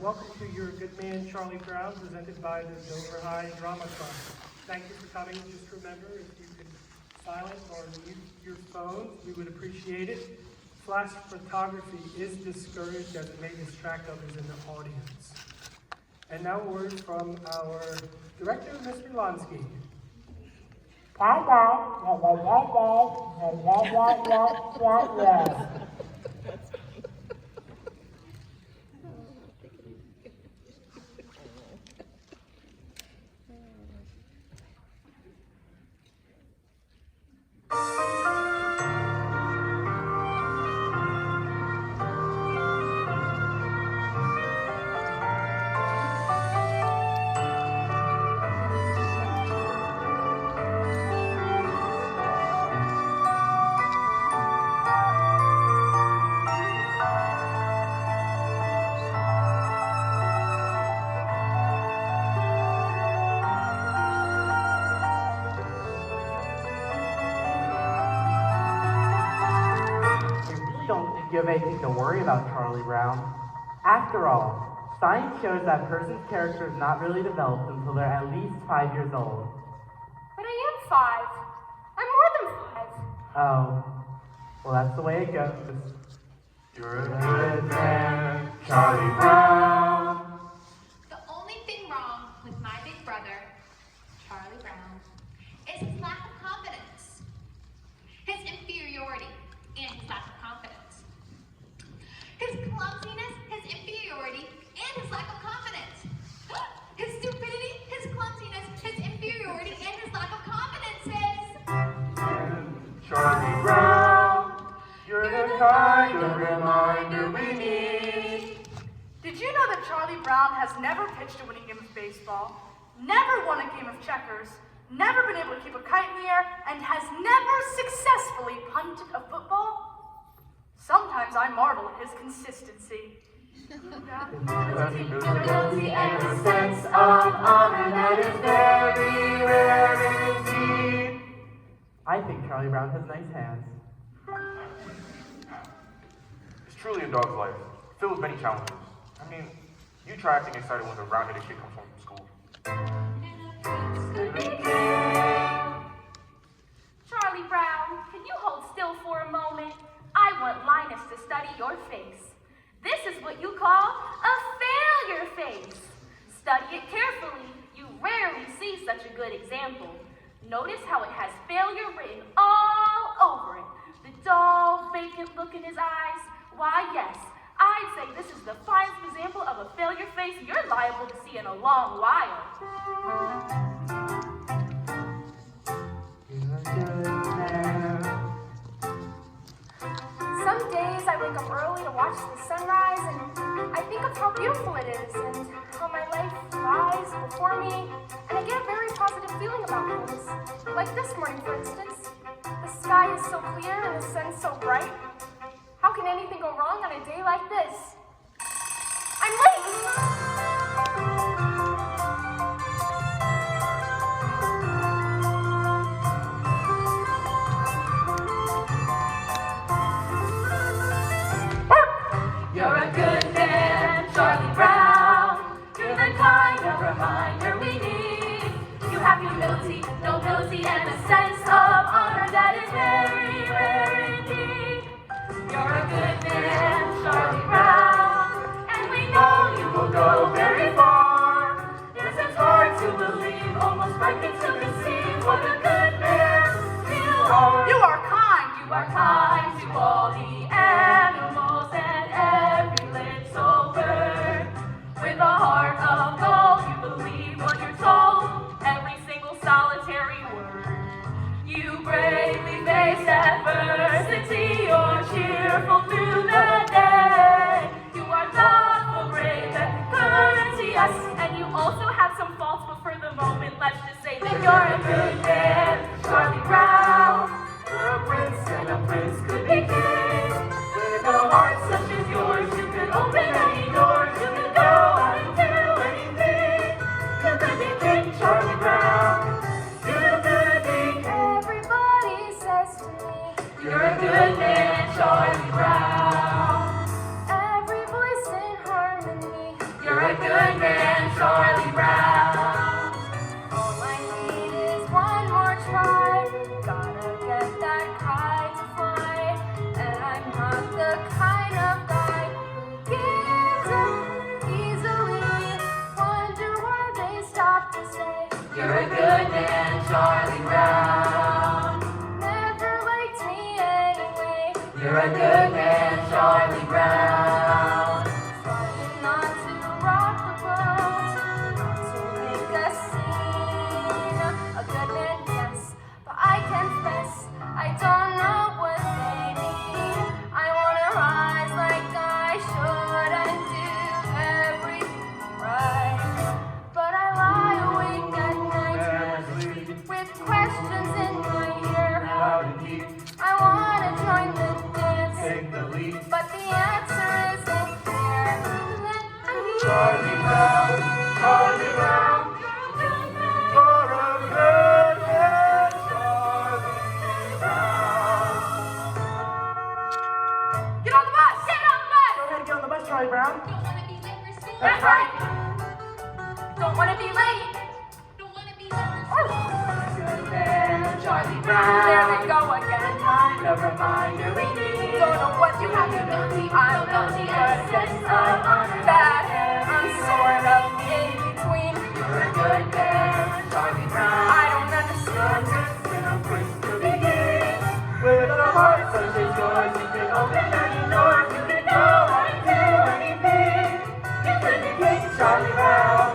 welcome to Your Good Man, Charlie Brown, presented by the Dover High Drama Club. Thank you for coming. Just remember, if you could silence or mute your phones, we would appreciate it. Flash photography is discouraged as it may distract others in the audience. And now a word from our director, Mr. Lonsky. You have anything to worry about, Charlie Brown. After all, science shows that a person's character is not really developed until they're at least 5 years old. But I am 5. I'm more than 5. Oh, well, that's the way it goes. You're a good man, Charlie Brown. The only thing wrong with my big brother, Charlie Brown, is his lack of confidence. His inferiority and his lack of confidence. His clumsiness, his inferiority, and his lack of confidence. His stupidity, his clumsiness, his inferiority, and his lack of confidence is... Charlie Brown, you're the kind of reminder we need. Did you know that Charlie Brown has never pitched a winning game of baseball, never won a game of checkers, never been able to keep a kite in the air, and has never successfully punted a football? Sometimes I marvel at his consistency. Ability and a sense of honor that is very rare indeed. I think Charlie Brown has nice hands. It's truly a dog's life, filled with many challenges. I mean, you try acting excited when the round-headed kid comes home from school. Charlie Brown, can you hold still for a moment? I want Linus to study your face. This is what you call a failure face. Study it carefully. You rarely see such a good example. Notice how it has failure written all over it. The dull, vacant look in his eyes. Why, yes, I'd say this is the finest example of a failure face you're liable to see in a long while. Some days I wake up early to watch the sunrise, and I think of how beautiful it is, and how my life lies before me, and I get a very positive feeling about things. Like this morning, for instance. The sky is so clear and the sun so bright. How can anything go wrong on a day like this? I'm late! You're a good man, Charlie Brown. You're the kind of reminder we need. You have humility, nobility, and a sense of honor that is very rare indeed. You're a good man, Charlie Brown, and we know you will go very far. Yes, it's hard to believe, almost frightening to conceive what a good man you are. You are kind to all the animals and every little bird. With a heart of gold, you believe what you're told, every single solitary word. You bravely face death good man, Charlie Brown. All I need is one more try. Gotta get that kite to fly. And I'm not the kind of guy who gives up easily. Wonder why they stop to say, You're a good man, Charlie Brown. never liked me anyway. You're a good man, Charlie Brown. Trying not to rock the boat, not to make a scene. A good man, yes, but I confess I don't know what they mean. I wanna rise like I should and do everything right, but I lie awake at night with questions in my ear. I wanna join the dance, but the answer isn't clear. Charlie Brown, Charlie Brown, you're a good man, Charlie Brown. Get on the bus! Get on the bus! Go ahead and get on the bus, Charlie Brown. Don't wanna be late for school. That's right! Don't wanna be late! Don't wanna be late for school. Good man, Charlie There Brown. we go again. Kind of reminder we need. Don't know what you have to do. I Don't know the good. essence of honor. Bad. I'm sort of in between. You're a good man, Charlie Brown. I don't understand. When a place to begin. With a heart such as yours, you can open any doors, you can go and do anything. You could be King Charlie Brown,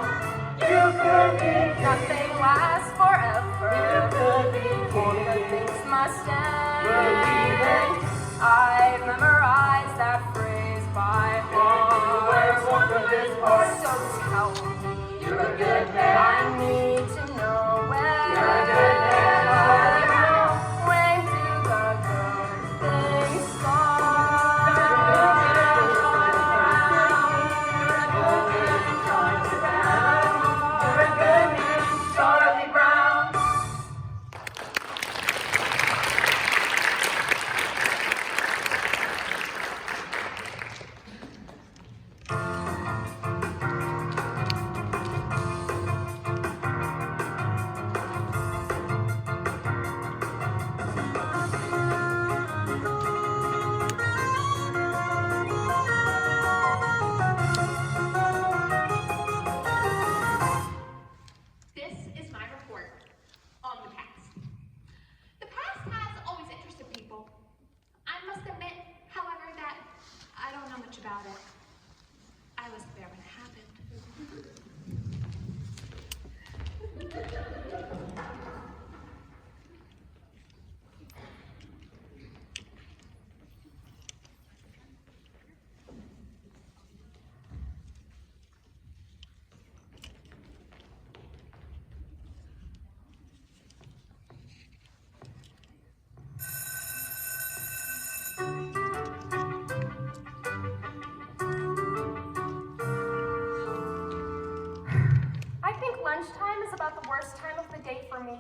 you could be Nothing lasts forever. you could be All the things must Believe end. I've memorized that phrase by Where's heart. one of this part? So tell me, You're a good man. I need to know where. You're a good man, Charlie Brown. When do the good things start? You're a good man, Charlie Brown. This is my report on the past. The past has always interested people. I must admit, however, that I don't know much about it. I wasn't there when it happened. I think lunchtime is about the worst time of the day for me.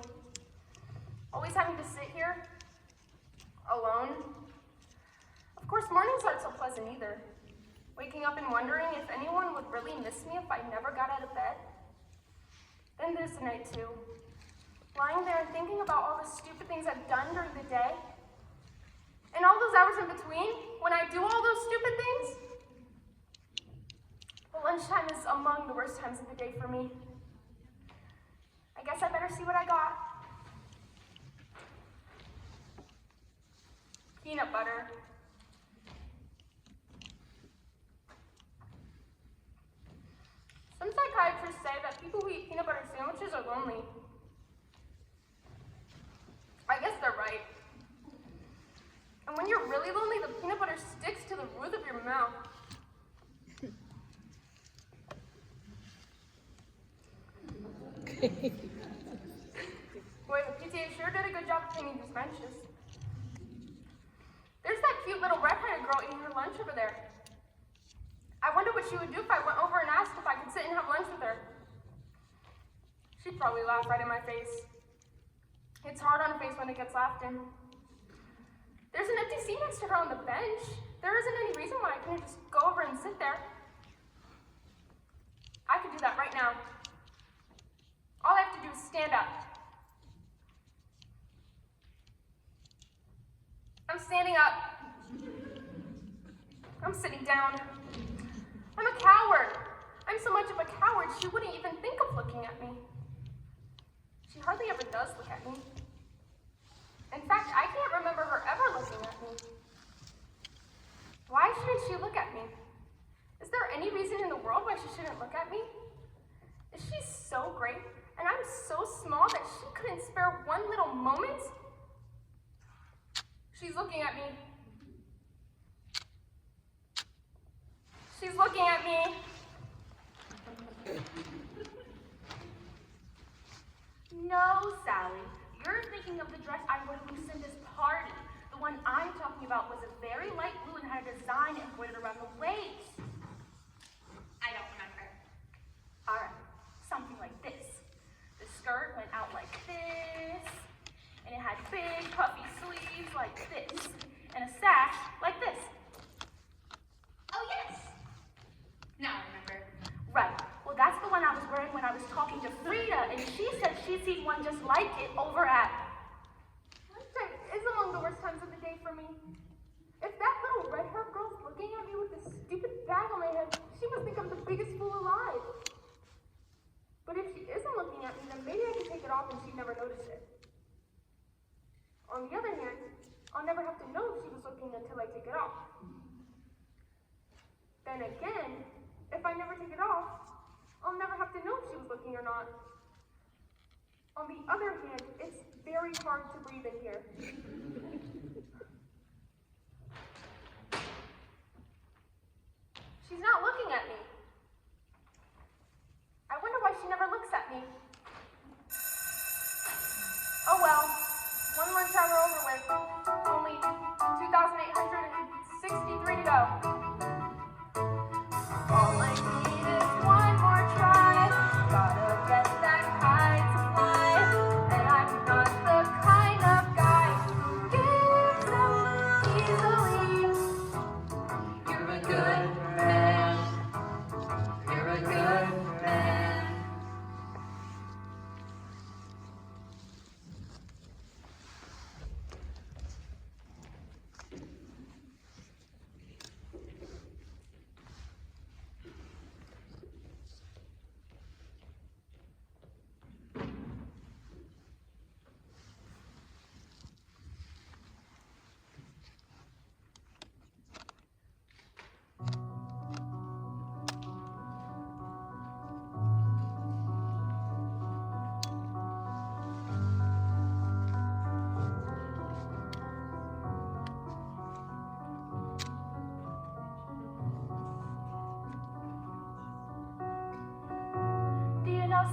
Always having to sit here, alone. Of course, mornings aren't so pleasant either. Waking up and wondering if anyone would really miss me if I never got out of bed. Then there's the night too. Lying there and thinking about all the stupid things I've done during the day. And all those hours in between, when I do all those stupid things. But lunchtime is among the worst times of the day for me. I guess I better see what I got. Peanut butter. Some psychiatrists say that people who eat peanut butter sandwiches are lonely. I guess they're right. And when you're really lonely, the peanut butter sticks to the roof of your mouth. Boy, the PTA sure did a good job of cleaning these benches. There's that cute little red-headed girl eating her lunch over there. I wonder what she would do if I went over and asked if I could sit and have lunch with her. She'd probably laugh right in my face. It's hard on a face when it gets laughed in. There's an empty seat next to her on the bench. There isn't any reason why I couldn't just go over and sit there. I'm standing up. I'm sitting down. I'm a coward. I'm so much of a coward, she wouldn't even think of looking at me. She hardly ever does look at me. In fact, I can't remember her ever looking at me. Why shouldn't she look at me? Is there any reason in the world why she shouldn't look at me? Is she so great, and I'm so small that she couldn't spare one little moment? She's looking at me. She's looking at me. No, Sally. You're thinking of the dress I wore to Lucinda's party. The one I'm talking about was a very light blue and had a design embroidered around the waist. I don't remember. All right, something like this. The skirt went out like this, and it had big puffy sleeves like this, and a sash like this. Oh, yes. Now I remember. Right. Well, that's the one I was wearing when I was talking to Frida, and she said she'd seen one just like it over at... Lunchtime is among the worst times of the day for me. If that little red-haired girl's looking at me with this stupid bag on my head, she must think I'm the biggest fool alive. But if she isn't looking at me, then maybe I could take it off and she'd never notice it. On the other hand, I'll never have to know if she was looking until I take it off. Then again, if I never take it off, I'll never have to know if she was looking or not. On the other hand, it's very hard to breathe in here. She's not looking at me. I wonder why she never looks at me. Oh well, one lunch hour over with. Only 2,863 to go. All I need is one more try. Gotta get that kite to fly. And I'm not the kind of guy who gives up easily. You're a good man. You're a good man.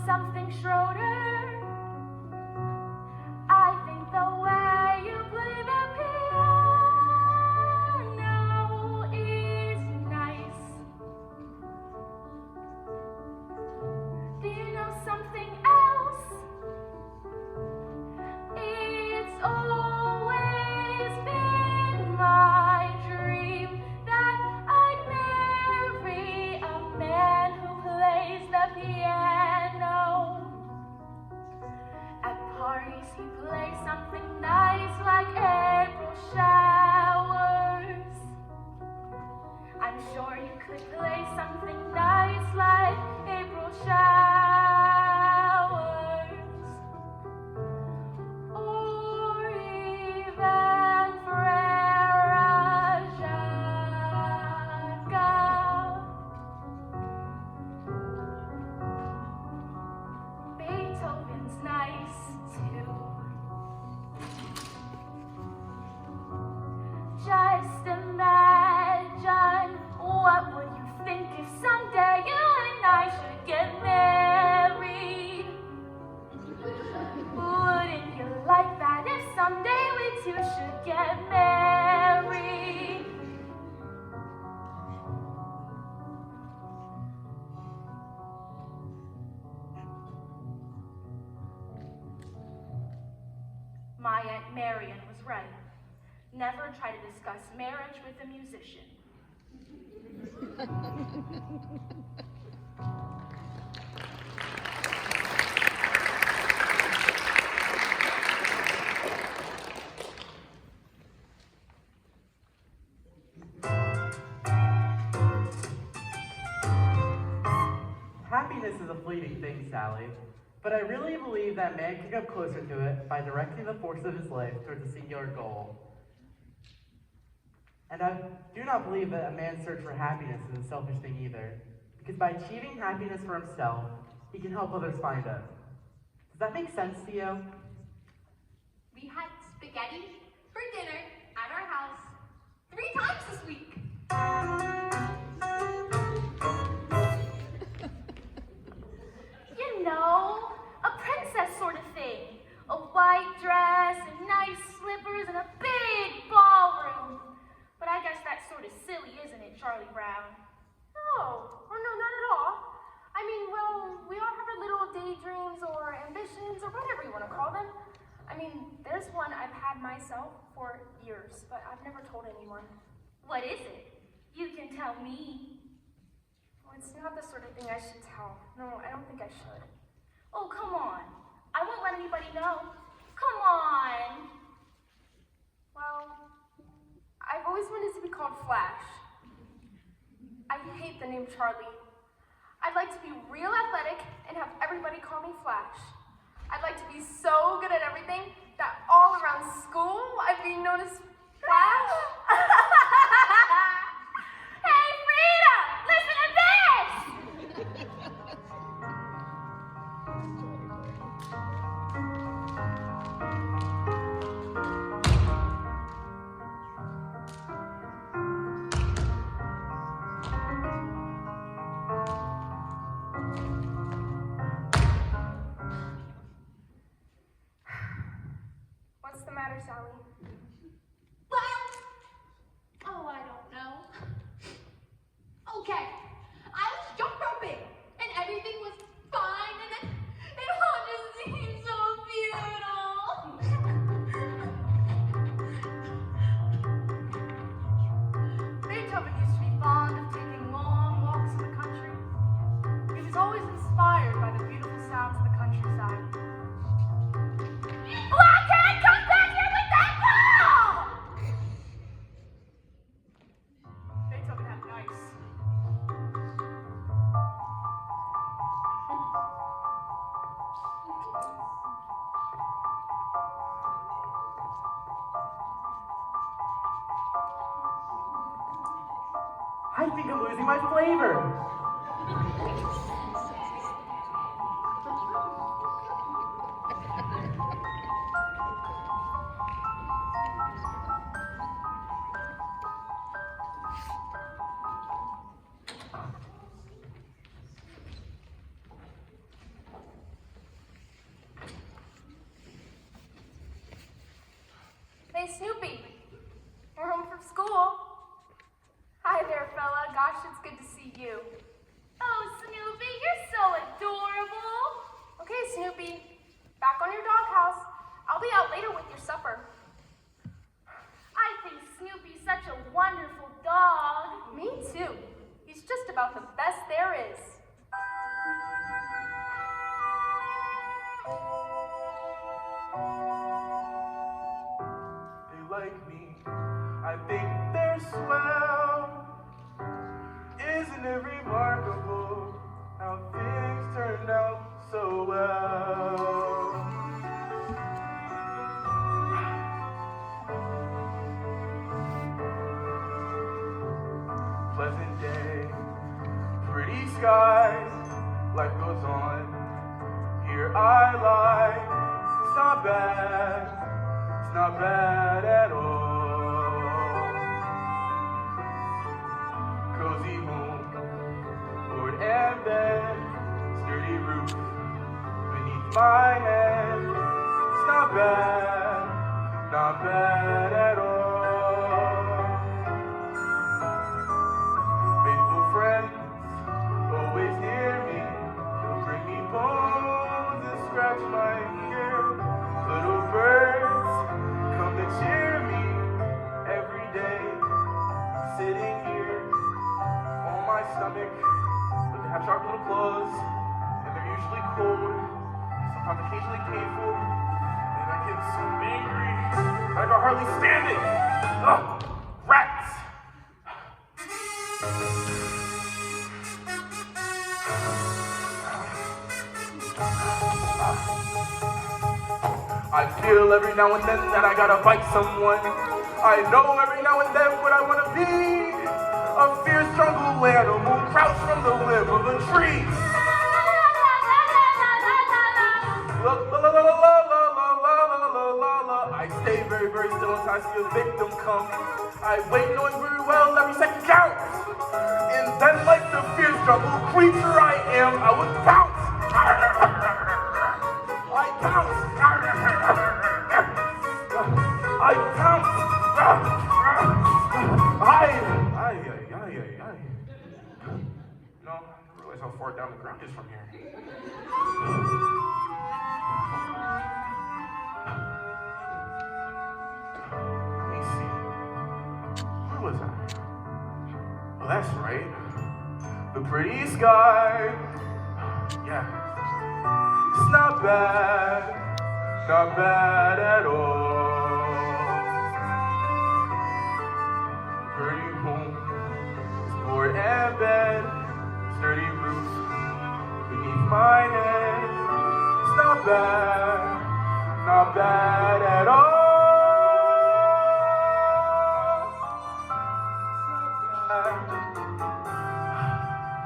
Something, Schroeder? I think the way you play the piano is nice. Do you know something else? It's always been my dream that I'd marry a man who plays the piano. At parties he plays something nice like April showers. I'm sure you could play something nice like April showers. Or even Frere Jacques. Beethoven's nice too. Just imagine, what would you think if someday you and I should get married? Wouldn't you like that if someday we two should get married? My Aunt Marion was right. Never try to discuss marriage with a musician. happiness is a fleeting thing, Sally, but I really believe that man can come closer to it by directing the force of his life towards a singular goal. And I do not believe that a man's search for happiness is a selfish thing either, because by achieving happiness for himself, he can help others find it. Does that make sense to you? We had spaghetti for dinner at our house 3 times this week. You know, a princess sort of thing. A white dress and nice slippers and a big ballroom. But I guess that's sort of silly, isn't it, Charlie Brown? No, or no, not at all. I mean, well, we all have our little daydreams or ambitions or whatever you want to call them. I mean, there's one I've had myself for years, but I've never told anyone. What is it? You can tell me. Well, it's not the sort of thing I should tell. No, I don't think I should. Oh, come on. I won't let anybody know. Come on. Well, I've always wanted to be called Flash. I hate the name Charlie. I'd like to be real athletic and have everybody call me Flash. I'd like to be so good at everything that all around school I'd be known as Flash. Hey, Frida! Listen to this! What's the matter, Sally? Well, oh, I don't know. Okay, I was jump roping, and everything was fine, and then it all just seemed so futile. Beethoven used to be fond of taking long walks in the country. He was always inspired by the beautiful sounds of the countryside. Blockhead, come back here with that ball! Beethoven had nice. I think I'm losing my flavor. Hey, Snoopy. We're home from school. Hi there, fella. Gosh, it's good to see you. Oh, Snoopy, you're so adorable. Okay, Snoopy. Back on your doghouse. I'll be out later with your supper. I think Snoopy's such a wonderful dog. Me too. He's just about the best there is. They like me, I think they're swell. Isn't it remarkable how things turned out so well? Pleasant day, pretty skies, life goes on. Here I lie, it's not bad. It's not bad at all. Cozy home, board and bed, sturdy roof beneath my head. It's not bad at all. Faithful friends, always near me, will bring me bones and scratch my ear. Little birds come to cheer me every day. Sitting here on my stomach, but they have sharp little claws, and they're usually cold, sometimes occasionally painful, and I get so angry, I can hardly stand it. Ugh, rats! I feel every now and then that I gotta bite someone. I know every now and then what I wanna be. A fierce jungle animal crouched from the limb of a tree. La la la la la la la la la la la. I stay very, very still until I see a victim come. I wait knowing very well every second counts. And then like the fierce jungle creature I am, I would pounce. I pounce. I pounce. No, I didn't realize how far down the ground is from here. Let me see. Where was I? Oh, that's right. The pretty sky. Yeah. It's not bad. Not bad at all. Pretty home. Board and bed. Sturdy roof beneath my head. It's not bad at all.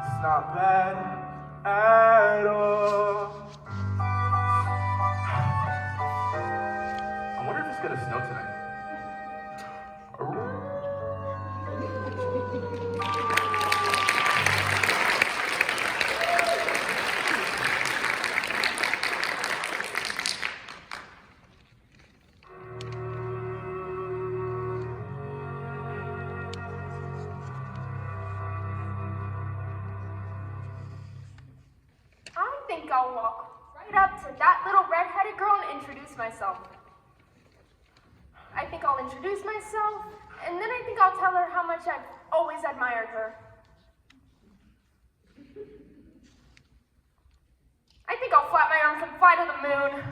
It's not bad at all. I wonder if it's gonna snow tonight. I think I'll walk right up to that little red-headed girl and introduce myself. I think I'll introduce myself, and then I think I'll tell her how much I've always admired her. I think I'll flap my arms and fly to the moon.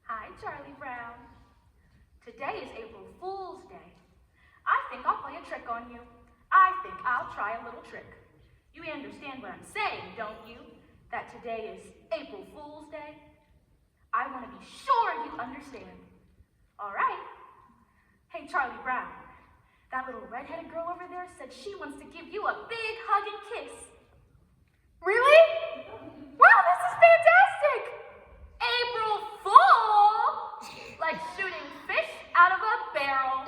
Hi, Charlie Brown. Today is April Fool's Day. I think I'll play a trick on you. I think I'll try a little trick. You understand what I'm saying, don't you? That today is April Fool's Day? I want to be sure you understand. All right. Hey, Charlie Brown, that little red-headed girl over there said she wants to give you a big hug and kiss. Really? Wow, this is fantastic! April Fool! Like shooting fish out of a barrel.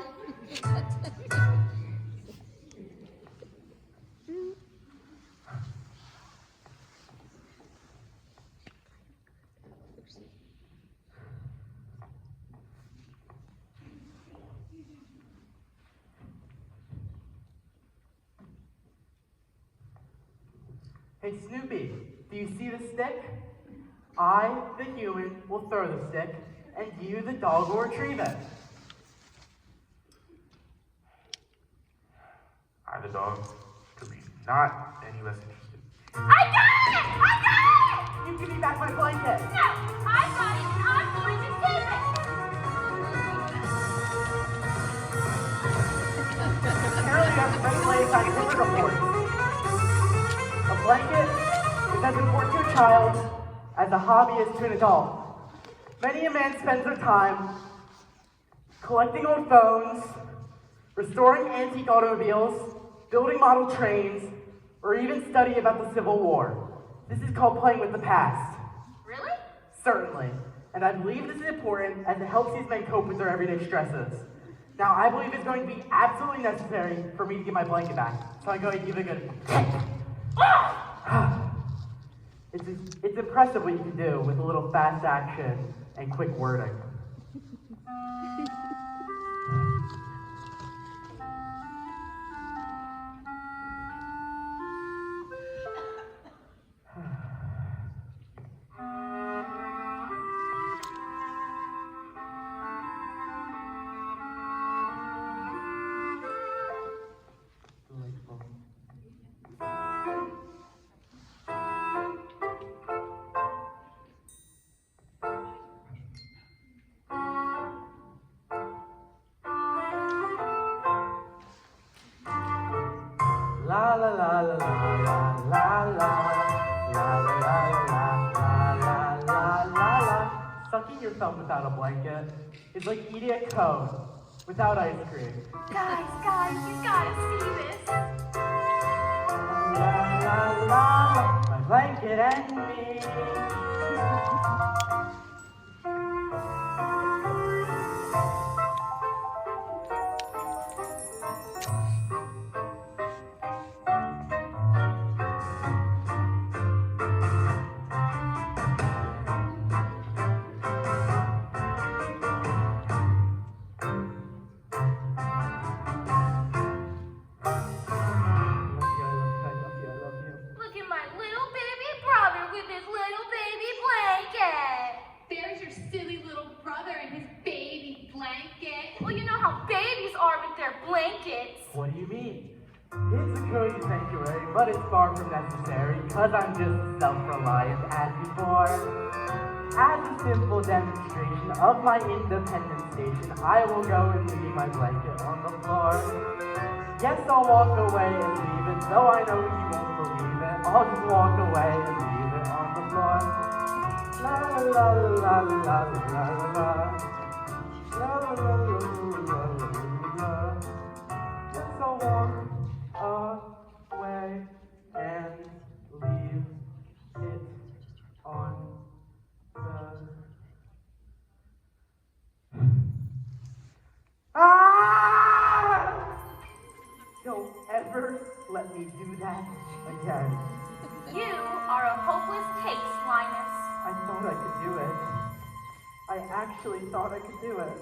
Hey Snoopy, do you see the stick? I, the human, will throw the stick, and you, the dog, will retrieve it. I, the dog, could be not any less interested. I got it! I got it! You give me back my blanket. No, I got it and I'm going to keep it! Apparently you have special scientific reports. A blanket is as important to a child as a hobby is to an adult. Many a man spends their time collecting old phones, restoring antique automobiles, building model trains, or even study about the Civil War. This is called playing with the past. Really? Certainly. And I believe this is important as it helps these men cope with their everyday stresses. Now, I believe it's going to be absolutely necessary for me to get my blanket back. So I go and give it a good... It's impressive what you can do with a little fast action and quick wording. la la la la la la la la la. Sucking your thumb without a blanket is like eating a cone without ice cream. Guys, you gotta see this. La la la, my blanket and me. Look at my little baby brother with his little baby blanket. There's your silly little brother and his baby blanket. Well, you know how babies are with their blankets. What do you mean? It's a cozy sanctuary, but it's far from necessary, cause I'm just self-reliant as before. As a simple demonstration of my independent station, I will go and leave my blanket on the floor. Yes, I'll walk away and leave it, though I know you won't believe it. I'll just walk away and leave it on the floor. La la la la la la la la. La la la la la la la. Yes, I'll walk away and leave it on the... Ah! Don't ever let me do that again. You are a hopeless case, Linus. I thought I could do it. I actually thought I could do it.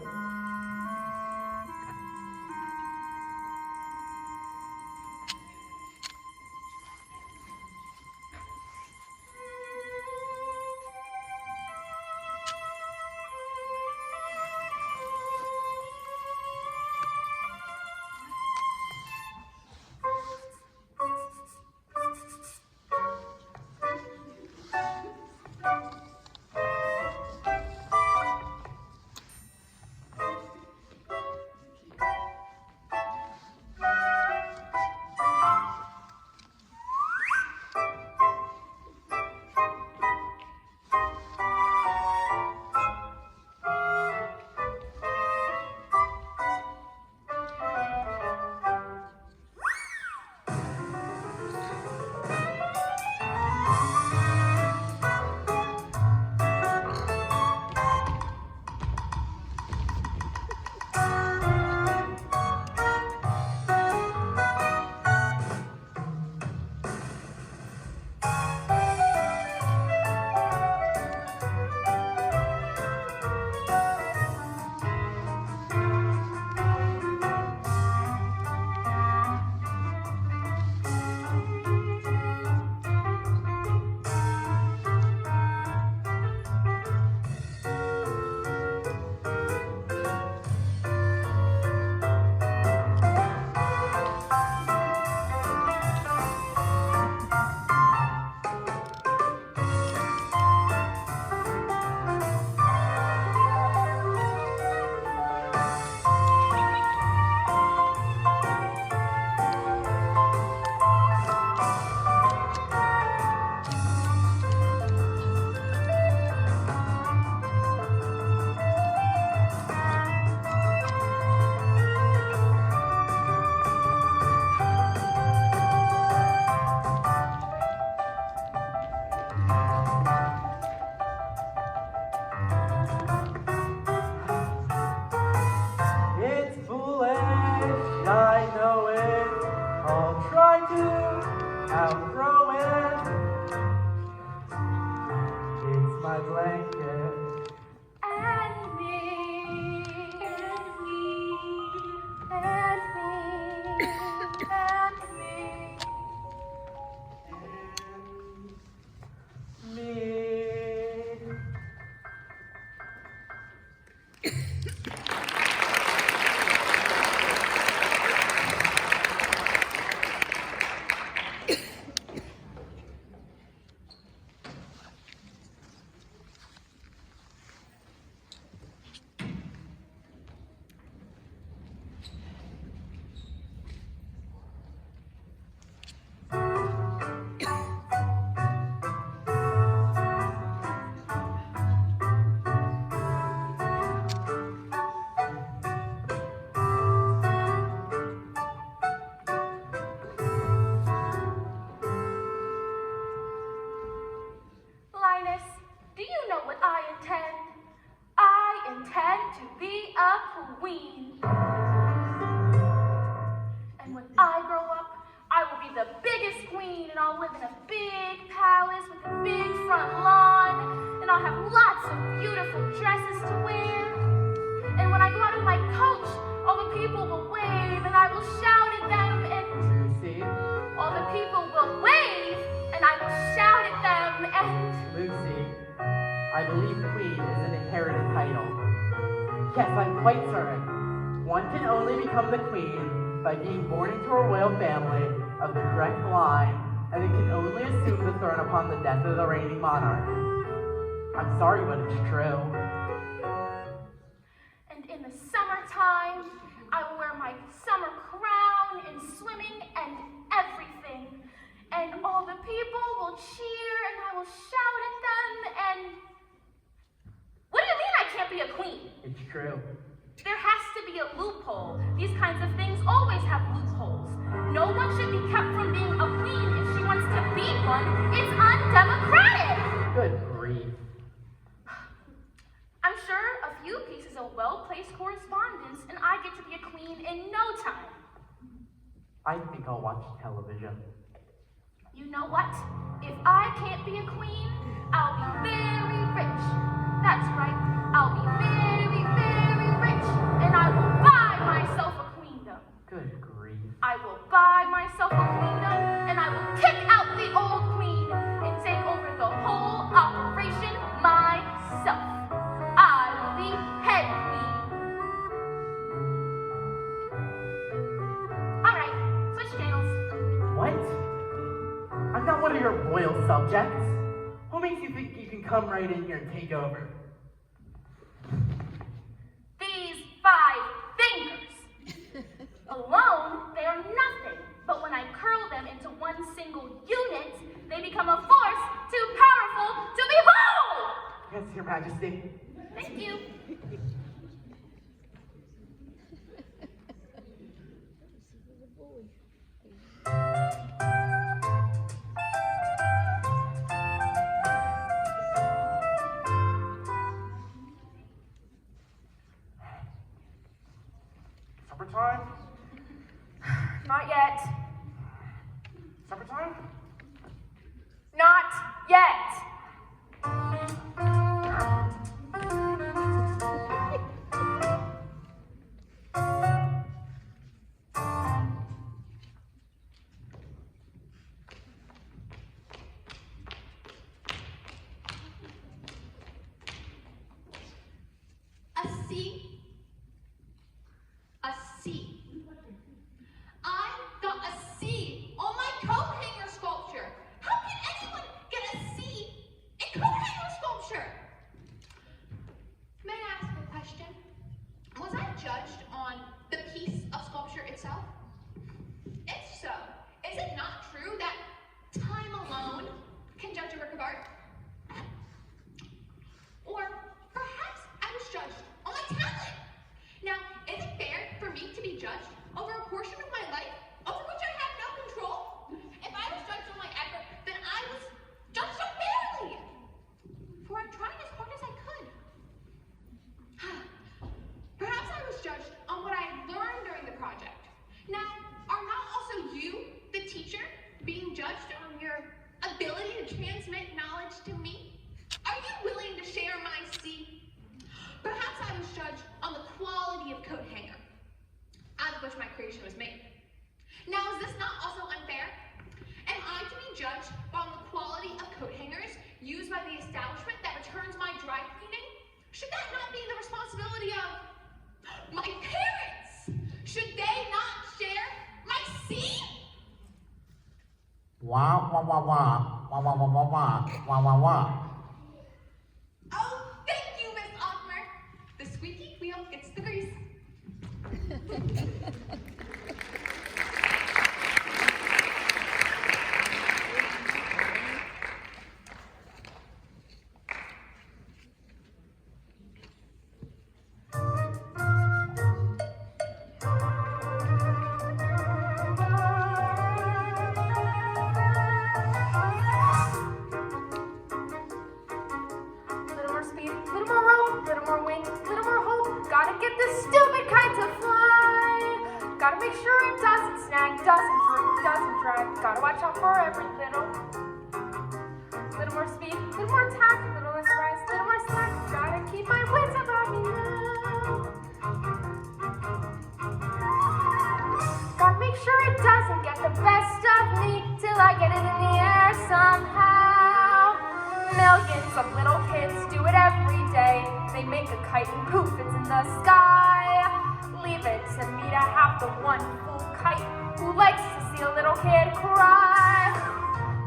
queen. And when I grow up, I will be the biggest queen, and I'll live in a big palace with a big front lawn, and I'll have lots of beautiful dresses to wear. And when I go out in my coach, all the people will wave, and I will shout at them, and Lucy, all the people will wave, and I will shout at them, and Lucy, I believe queen is an inherited title. Yes, I'm quite certain. One can only become the queen by being born into a royal family of the correct line, and it can only assume the throne upon the death of the reigning monarch. I'm sorry, but it's true. And in the summertime, I will wear my summer crown and swimming and everything. And all the people will cheer, and I will shout at them, and what do you mean I can't be a queen? It's true. There has to be a loophole. These kinds of things always have loopholes. No one should be kept from being a queen if she wants to be one. It's undemocratic. Good grief. I'm sure a few pieces of well-placed correspondence and I get to be a queen in no time. I think I'll watch television. You know what? If I can't be a queen, I'll be very rich. That's right. I'll be very, very rich, and I will buy myself a queendom. Good grief. I will buy myself a queendom, and I will kick out the old queen and take over the whole operation myself. I will be head queen. All right, switch channels. What? I'm not one of your royal subjects. Who makes you think you can come right in here and take over? These 5 fingers. Alone, they are nothing. But when I curl them into one single unit, they become a force too powerful to behold! Yes, Your Majesty. Thank you. Supper time? Not yet. Supper time? Not yet. A C. A C. I got a C on my coat hanger sculpture. How can anyone get a C in coat hanger sculpture? May I ask a question? Was I judged on the piece of sculpture itself? If so, is it not true that time alone can judge a work of art? Or perhaps I was judged on my talent. Now, is it fair for me to be judged over a portion of my life over which I have no control? If I was judged on my effort, then I was judged unfairly. For I tried as hard as I could. Perhaps I was judged on what I learned during the project. Now, are not also you, the teacher, being judged on your ability to transmit knowledge to me? Are you willing to share my C? Perhaps I was judged on the quality of coat hanger, out of which my creation was made. Now, is this not also unfair? Am I to be judged on the quality of coat hangers used by the establishment that returns my dry cleaning? Should that not be the responsibility of my parents? Should they not share my C? Wah, wah, wah, wah. Wah, wah, wah, wah, wah. Wah, wah, wah. Oh, thank you, Miss Ockmer. The squeaky wheel gets the grease. Little more speed, little more rope, little more wing, little more hope. Gotta get this stupid doesn't drag. Gotta watch out for every little more speed, little more tact, little less rise, little more slack. Gotta keep my wits about me now. Gotta make sure it doesn't get the best of me till I get it in the air somehow. Millions of little kids do it every day. They make a kite and poof, it's in the sky. Leave it to me to have the one fool kite who likes to see a little kid cry.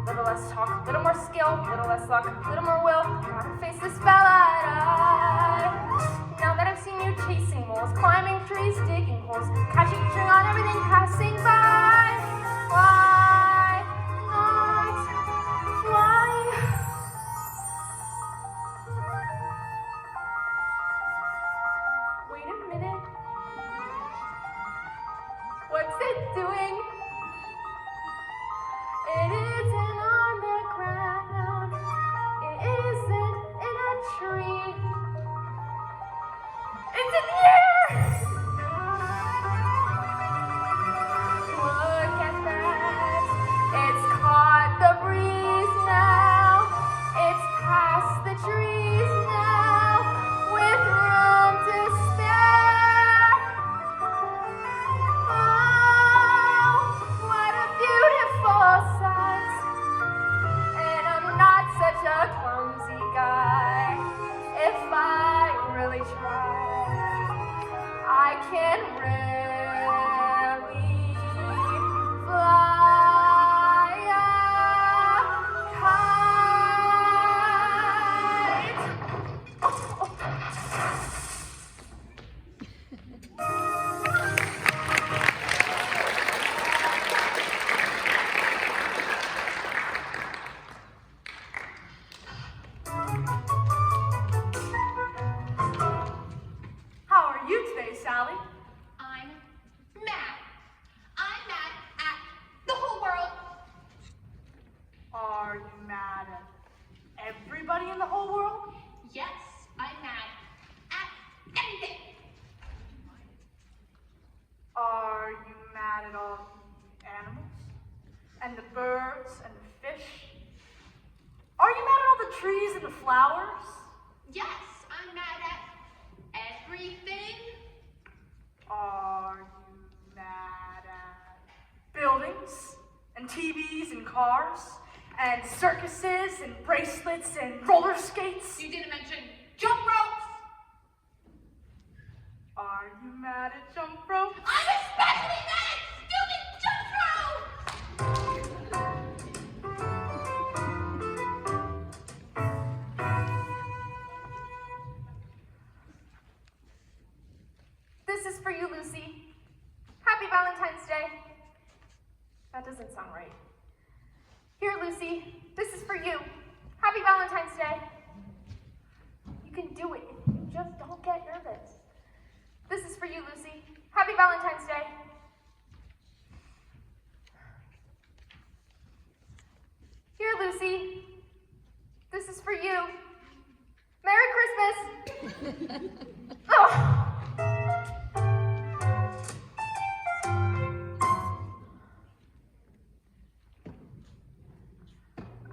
Little less talk, little more skill, little less luck, little more will. Gotta face this fella. Now that I've seen you chasing moles, climbing trees, digging holes, catching string on everything passing by, why not fly? Wait a minute. What's it doing? It isn't on the ground. It isn't in a tree. It's in the air! Look at that. It's caught the breeze now. It's past the trees now. With room to spare. Oh, what a beautiful sight. And I'm not such a clumsy guy. If I really try, I can really fly a How are you today, Sally? I'm mad. I'm mad at the whole world. Are you mad at everybody in the whole world? Yes, I'm mad at anything. Are you mad at all the animals? And the birds and the fish? Are you mad at all the trees and the flowers? Yes, I'm mad at everything. Are you mad at buildings and TVs and cars and circuses and bracelets and roller skates? You didn't mention jump ropes. Are you mad at jump rope? I'm especially mad at stupid jump ropes. This is for you, Lucy. Happy Valentine's Day. That doesn't sound right. Here, Lucy. This is for you. Happy Valentine's Day. You can do it if you just don't get nervous. This is for you, Lucy. Happy Valentine's Day. Here, Lucy. This is for you. Merry Christmas. Ugh.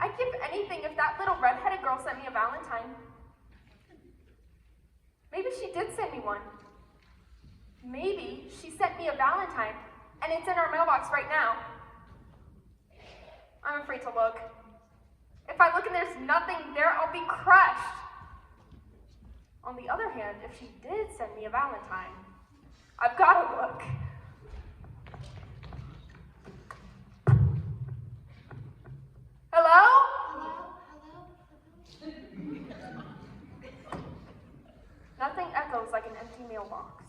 I'd give anything if that little redheaded girl sent me a Valentine. Maybe she did send me one. Maybe she sent me a Valentine, and it's in our mailbox right now. I'm afraid to look. If I look and there's nothing there, I'll be crushed. On the other hand, if she did send me a Valentine, I've got to look. Hello? Nothing echoes like an empty mailbox.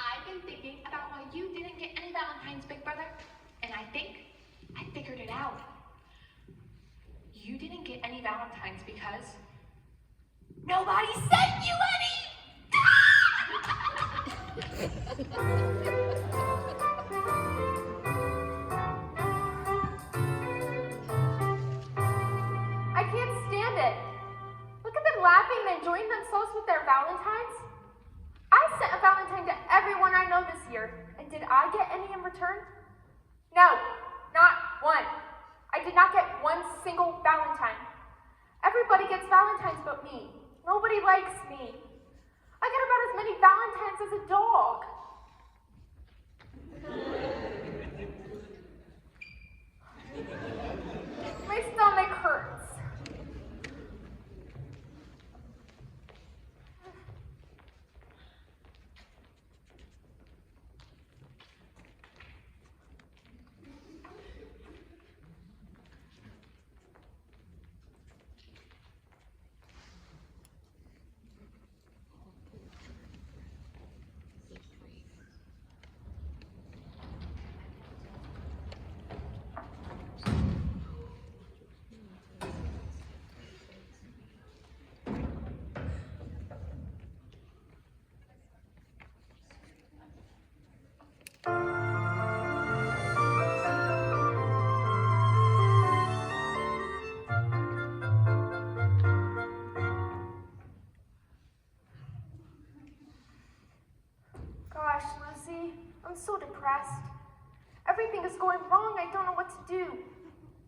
I've been thinking about why you didn't get any Valentines, Big Brother, and I think I figured it out. You didn't get any Valentines because nobody sent you any! I can't stand it. Look at them laughing and enjoying themselves with their Valentines. I sent a sent Valentine to everyone I know this year, and did I get any in return? No, not one. I did not get one single Valentine. Everybody gets Valentines but me. Nobody likes me. I get about as many Valentines as a dog. My stomach hurts. Gosh, Lucy, I'm so depressed. Everything is going wrong. I don't know what to do.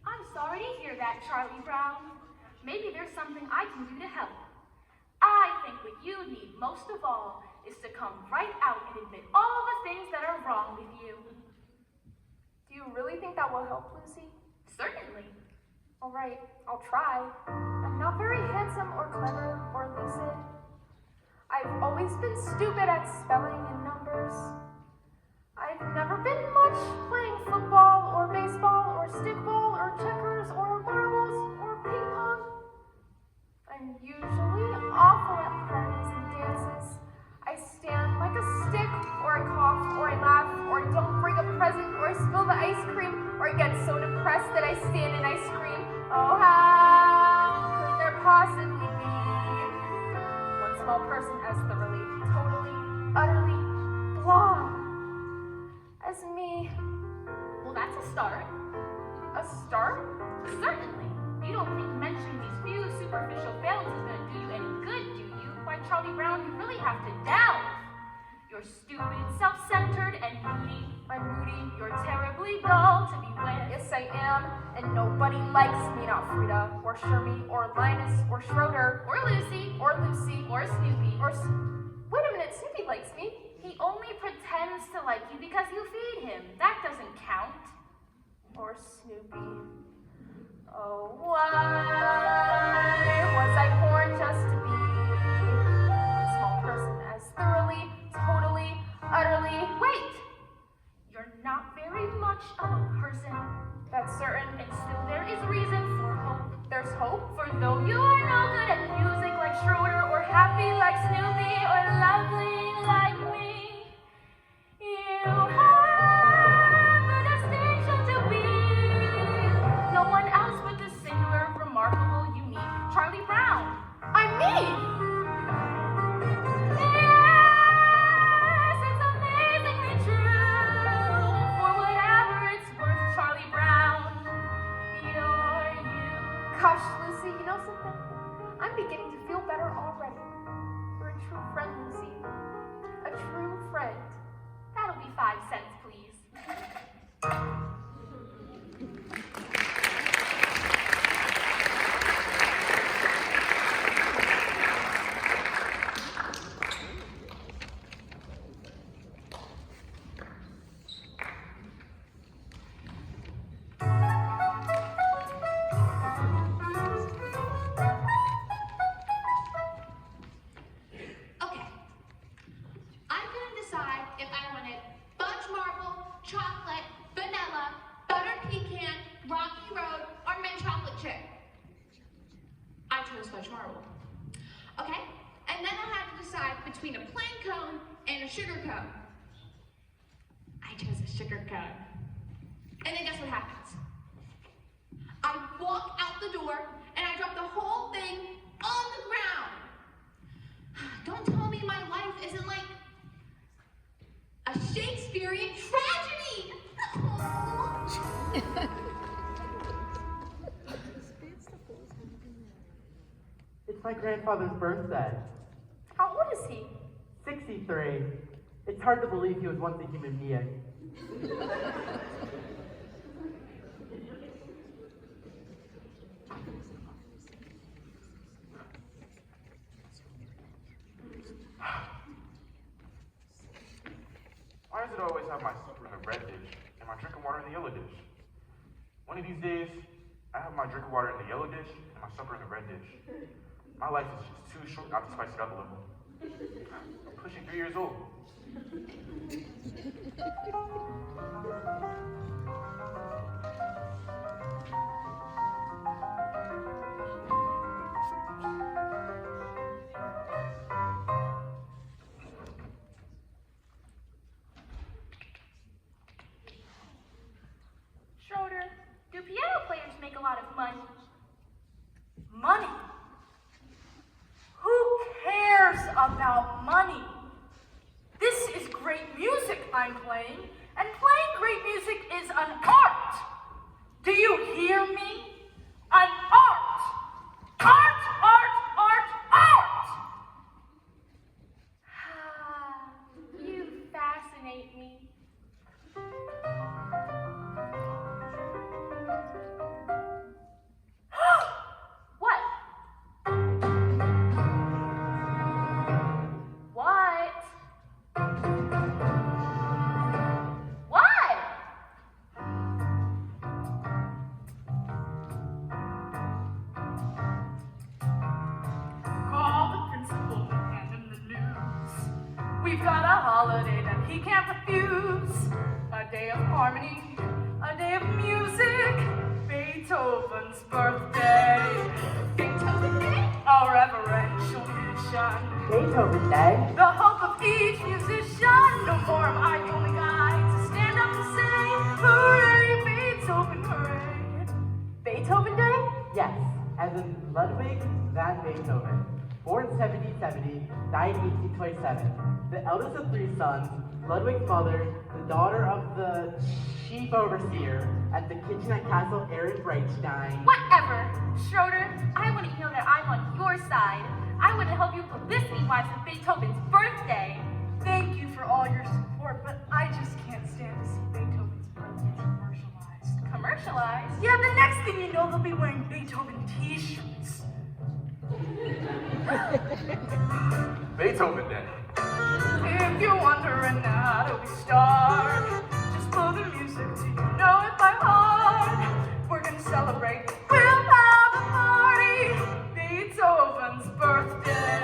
I'm sorry to hear that, Charlie Brown. Maybe there's something I can do to help. I think what you need most of all is to come right out and admit all the things that are wrong with you. Do you really think that will help, Lucy? Certainly. All right, I'll try. I'm not very handsome or clever or lucid. I've always been stupid at spelling and numbers. I've never been much playing football or baseball or stickball or checkers or marbles or ping pong. I'm usually awful at parties and dances. I stand like a stick, or I cough, or I laugh, or I don't bring a present, or I spill the ice cream, or I get so depressed that I stand and I scream, oh, how could there possibly be one small person as thoroughly, totally, utterly, blah, as me? Well, that's a start. A start? Certainly. You don't think mentioning these few superficial failings is going to do you any good, do you? Why, Charlie Brown, you really have to delve. You're stupid, self-centered, and moody. I'm moody. You're terribly dull to be with. Yes, I am, and nobody likes me, not Frida, or Shermie, or Linus, or Schroeder, Or Lucy. or Lucy, Or Snoopy. or wait a minute, Snoopy likes me. He only pretends to like you because you feed him. That doesn't count. Or Snoopy. Oh, why was I born just to be one small person as thoroughly, totally, utterly? Wait! You're not very much of a person. That's certain. And still there is reason for hope. There's hope. For though you are no good at music like Schroeder, or happy like Snoopy, or lovely like me, you have the distinction to be no one else but the singular, remarkable, unique Charlie Brown. I'm me! Yes, it's amazingly true. For whatever it's worth, Charlie Brown, you're you. Gosh, Lucy, you know something? I'm beginning to feel better already. You're a true friend, Lucy. A true friend. That'll be 5 cents, please. Okay. I couldn't decide if I wanted fudge marble, chocolate, vanilla, buttered pecan, rocky road, or mint chocolate chip. I chose fudge marble. Okay? And then I had to decide between a plain cone and a sugar cone. I chose a sugar cone. And then guess what happens? I walk out the door and I drop the whole thing on the ground. Don't tell me my life isn't like a Shakespearean tragedy. It's my grandfather's birthday. How old is he? 63. It's hard to believe he was once a human being. Why does it always have my supper in the red dish and my drinking water in the yellow dish? One of these days, I have my drinking water in the yellow dish and my supper in the red dish. My life is just too short not to spice it up a little. I'm pushing 3 years old. Schroeder, do piano players make a lot of money? Money? Who cares about money? This is great music I'm playing, and playing great music is an art. Do you hear me? An art! Art, art, art, art! You fascinate me. What? What? What? Call the principal and hand him the news. We've got a holiday that he can't refuse. A day of harmony, a day of music. Beethoven's birthday. Beethoven Day? A reverential mission. Beethoven Day? The hope of each musician. No more am I the only guy to stand up and say, hooray, Beethoven, hooray. Beethoven Day? Yes, as in Ludwig van Beethoven. Born 1770, died 1827. The eldest of 3 sons, Ludwig's mother, the daughter of the chief overseer at the kitchen at Castle Ehrenbreitstein. Whatever. Schroeder, I want to know that I'm on your side. I want to help you publicity-wise with Beethoven's birthday. Thank you for all your support, but I just can't stand to see Beethoven's birthday commercialized. Commercialized? Yeah, the next thing you know, they'll be wearing Beethoven t-shirts. Beethoven Day. If you're wondering how do we start, just blow the music till you know it by heart. We're gonna celebrate, we'll have a party. Beethoven's birthday.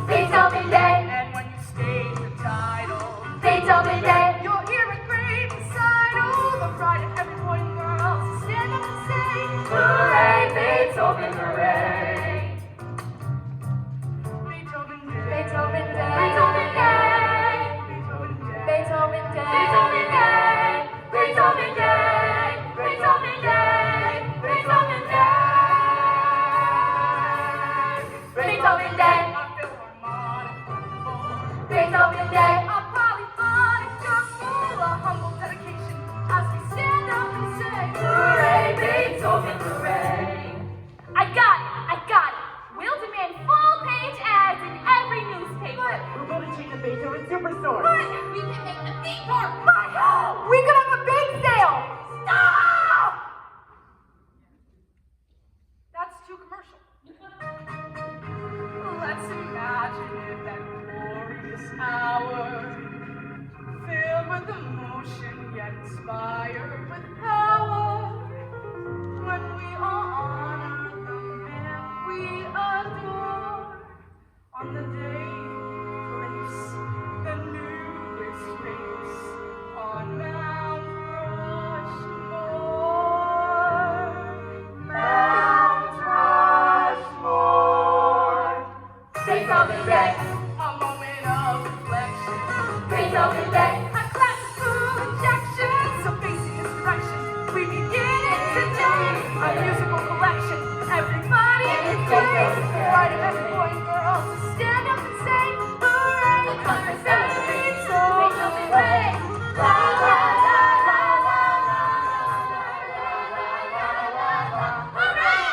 Beethoven Day, And when you state the title, Beethoven Day, you'll hear a great recital. The pride of every boy and girl to stand up and say, hooray, Beethoven, hooray. Beethoven Day. Beethoven Day, Beethoven Day. Beethoven Day, Beethoven Day, Beethoven Day, Beethoven Day, Beethoven Day, Beethoven Day, A philharmonic rumble. Beethoven Day, A polyphonic gospel, a humble dedication as we stand up and say, hooray, Beethoven, hooray. I got it. We'll demand full-page ads in every newspaper. We're going to change the Beethoven Superstore. We can make the theme park. We could have a big sale. Stop! That's too commercial. Let's imagine it that glorious hour, filled with emotion yet inspired with power, when we all honor the man we adore. On the day we place the newest race on Mount Rushmore. Mount Rushmore. Beethoven Day, A moment of reflection. Beethoven Day, A classical injection. So facing this direction, we begin it today. A musical collection. Everybody in the place. Pride of every boy and girl to stand up and say, hooray! Come and celebrate Beethoven Day. La la la la la la la. Hooray!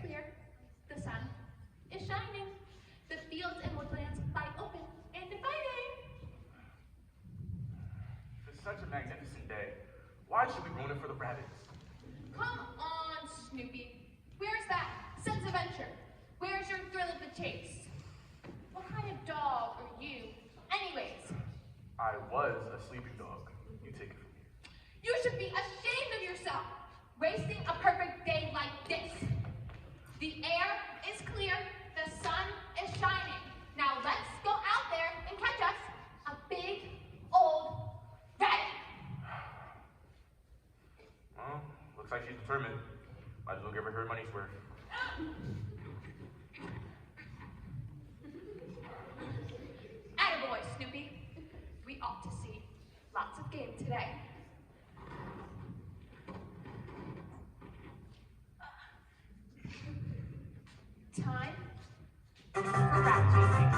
clear. The sun is shining. The fields and woodlands lie open and inviting. It's such a magnificent day. Why should we ruin it for the rabbits? Come on, Snoopy. Where's that sense of adventure? Where's your thrill of the chase? What kind of dog are you? Anyways, I was a sleeping dog. You take it from here. you should be ashamed of yourself, wasting a perfect day like this. The air is clear, the sun is shining. Now let's go out there and catch us a big, old rabbit. Well, looks like she's determined. Might as well give her her money's worth. Attaboy, Snoopy. We ought to see lots of game today. Time for rat chasing.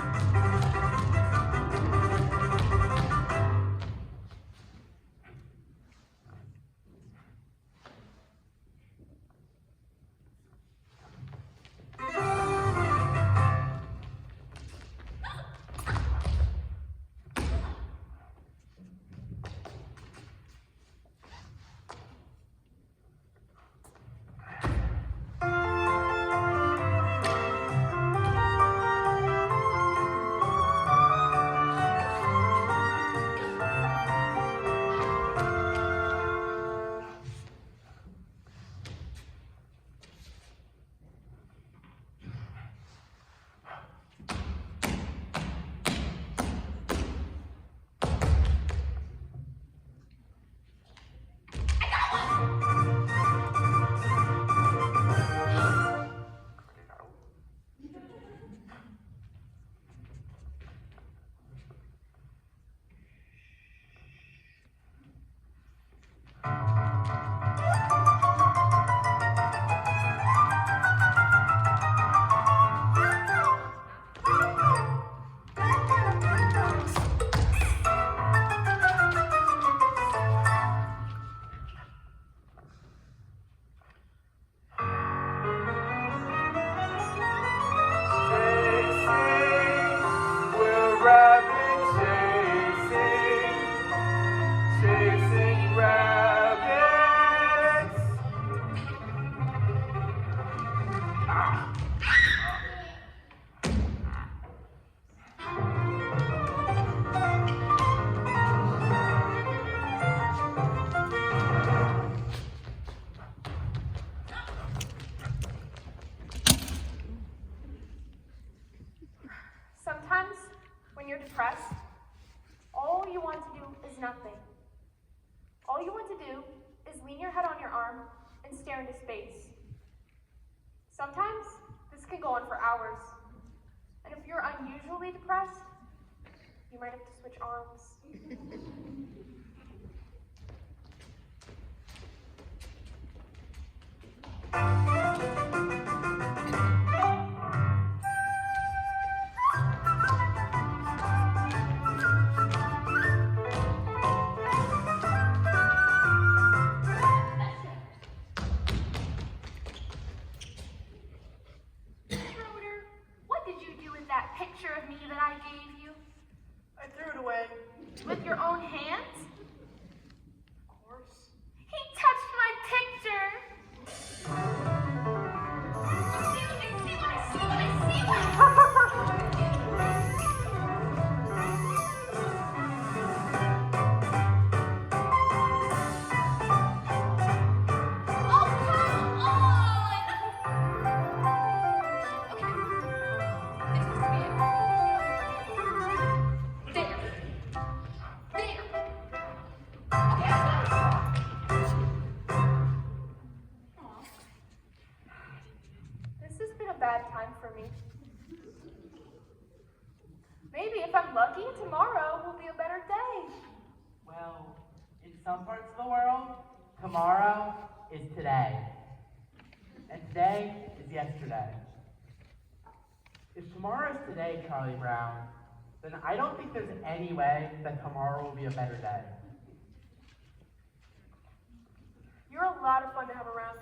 Chasing rabbits. Sometimes, when you're depressed, all you want to do is nothing. All you want to do is lean your head on your arm and stare into space. Sometimes, this can go on for hours. And if you're unusually depressed, you might have to switch arms. Schroeder, what did you do with that picture of me that I gave you? I threw it away. With your own hands? Of course. He touched my picture. This has been a bad time for me. Maybe if I'm lucky, tomorrow will be a better day. Well, in some parts of the world, tomorrow is today. And today is yesterday. If tomorrow is today, Charlie Brown, then I don't think there's any way that tomorrow will be a better day. You're a lot of fun to have around.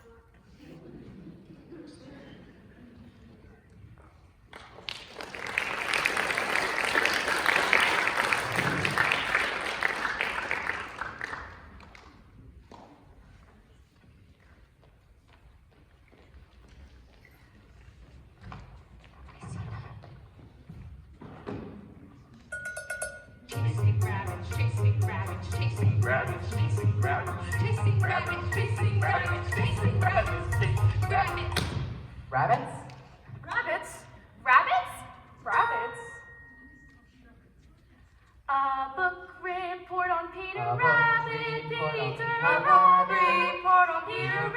rabbits, chasing rabbits, chasing rabbits, chasing rabbits, chasing rabbits, chasing rabbits. Rabbits? Rabbits? Rabbits? Rabbits? A book report on Peter A book Rabbit. report on Peter, Peter a book Rabbit. report on Peter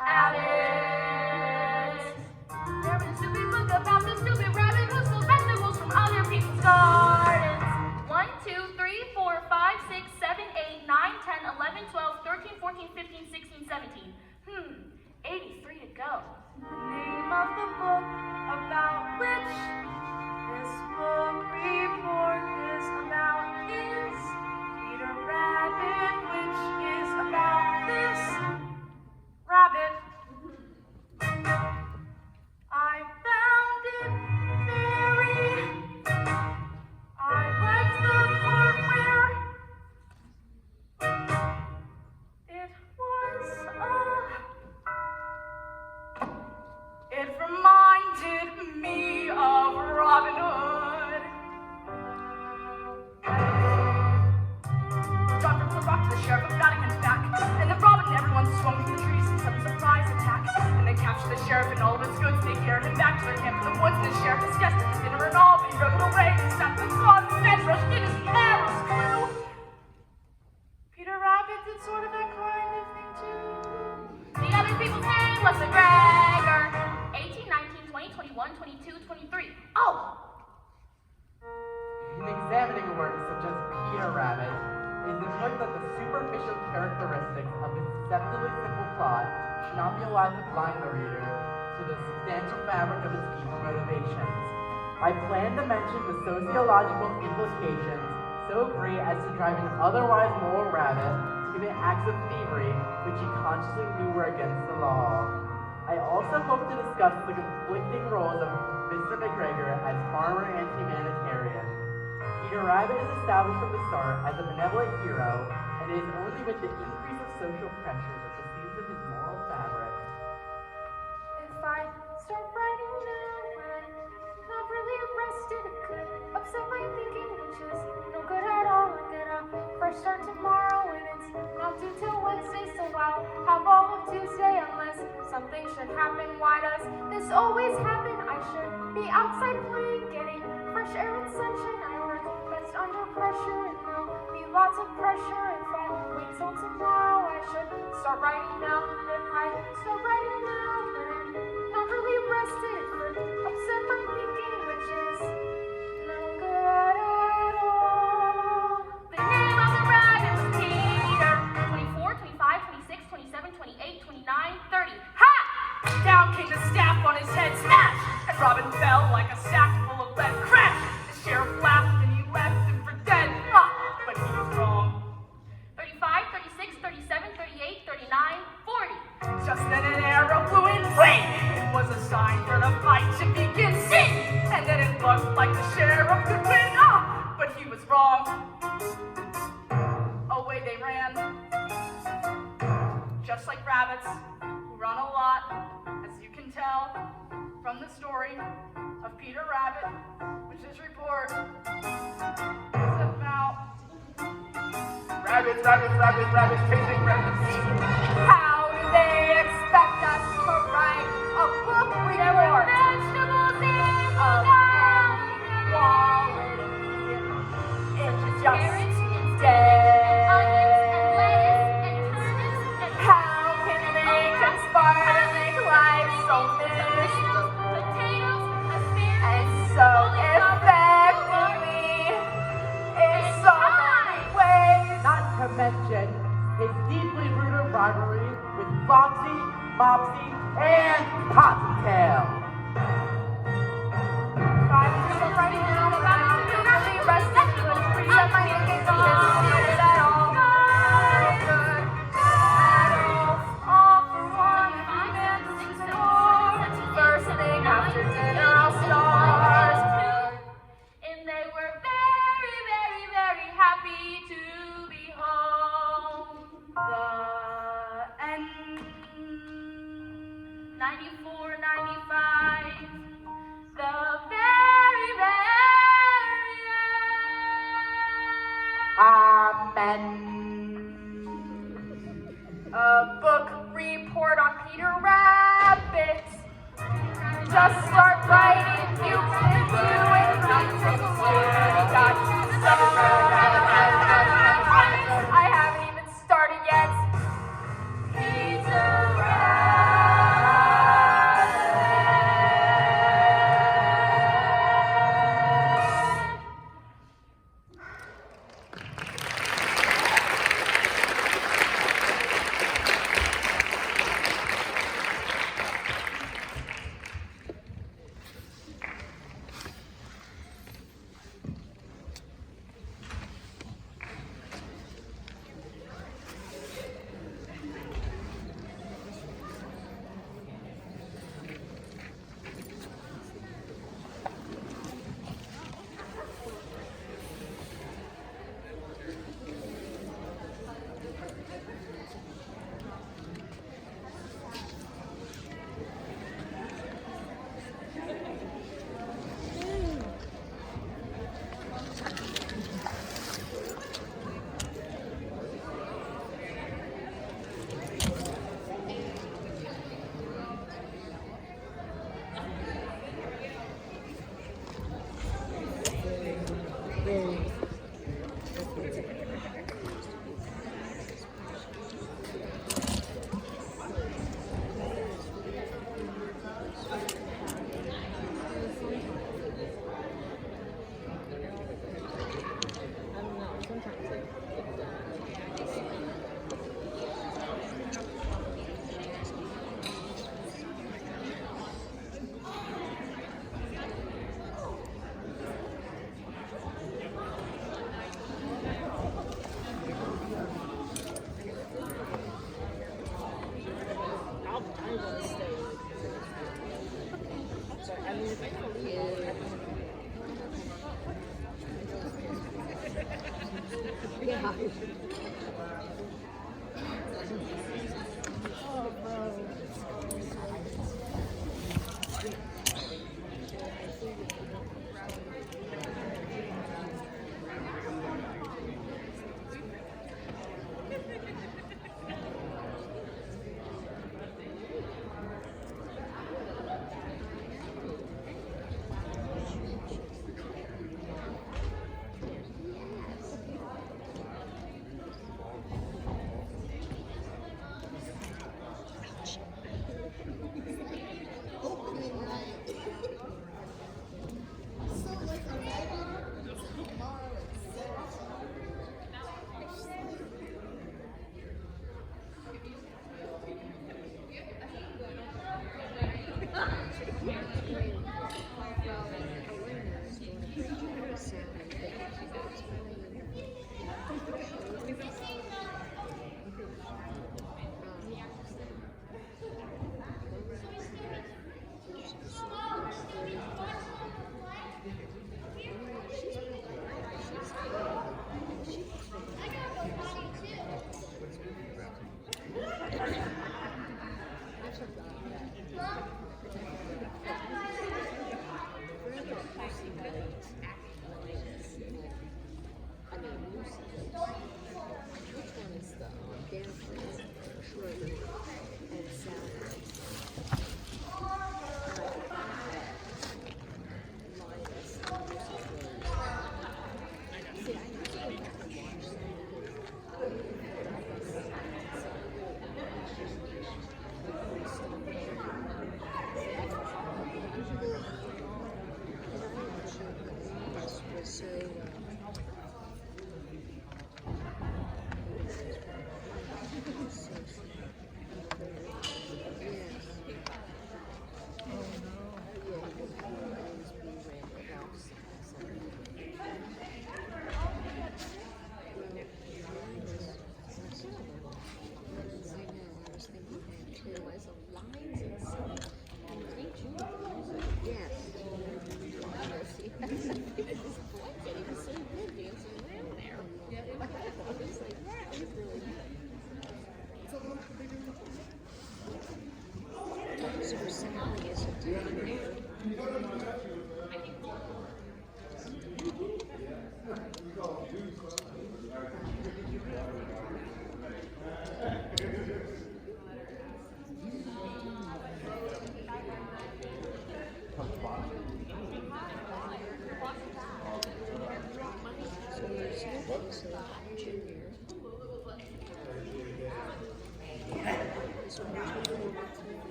Rabbit. There is a stupid book about the stupid rabbit who stole vegetables from other people's gardens. 1, 2, 3, 4, 5, 6, 7, 8, 9, 10, 11, 12, 13, 14, 15, 16, 17. 83 to go. The name of the book about which this book report is about is Peter Rabbit, which is about this rabbit. I found it very. I liked the part where it was it reminded me of Robin Hood. Doctor put rock to the sheriff of Nottingham's back, and then Robin and everyone swung from the trees in some surprise attack. And they captured the sheriff and all of his goods. They carried him back to their camp in the woods, and the sheriff is guest at his dinner and all. But he drove him away, and he sat the claws and fence rushed in his hair was blue. Peter Rabbit did sort of that kind of thing too. The other people's name was McGregor. 18, 19, 20, 21, 22, 23. Oh! In examining a work such as Peter Rabbit, it is important that the superficial characteristics of the deceptively simple plot should not be allowed to blind the reader to the substantial fabric of its deeper motivations. I plan to mention the sociological implications so great as to drive an otherwise moral rabbit to commit acts of thievery which he consciously knew were against the law. I also hope to discuss the conflicting roles of Mr. McGregor as farmer and humanitarian. Peter Rabbit is established from the start as a benevolent hero, and it is only with the increase of social pressure that the seeds of his moral fabric. If I start writing now when not really rested, it could upset my thinking, which is no good at all. I get a fresh start tomorrow, and it's not due till Wednesday, so I'll have all of Tuesday unless something should happen. Why does this always happen? I should be outside playing, getting fresh air and sunshine. I work best under pressure, and there'll be lots of pressure if I wait till tomorrow. I should start writing now. If I start writing now, then not really rested, it could upset my thinking, which is no good at all. The name of the rabbit was Peter. 24, 25, 26, 27, 28, 29, 30. Ha! Down came the staff on his head, smash! And Robin fell like a sack full of lead. Crash! The sheriff laughed and he left him for dead. But he was wrong. 35, 36, 37, 38, 39, 40. Just then an arrow flew in, ring! It was a sign for the fight to begin. Sing! And then it looked like the sheriff could win. But he was wrong. Away they ran. Just like rabbits, who run a lot, as you can tell from the story of Peter Rabbit, which this report is about. Rabbits, rabbits, rabbits, rabbits, chasing rabbits. How do they expect us to write a book report Vegetables in the of garden. any quality? It's just Carrots and dead. onions and lettuce and turnips and How can they conspire to make life so miserable potatoes, asparagus, and so effectively in so many ways? Not to mention his deeply rooted rivalry with Foxy, Mopsy, and Cottontail. Trying to start writing now, but I'm really rested. Reset my thinking, so this is not good at all. Not good at all for one man to more. First thing after dinner, I'll start. And they were very, very, very happy to be home. The end. 94, 95. A book report on Peter Rabbit. Just start writing, you can do it. Got 7 I haven't even started yet. Peter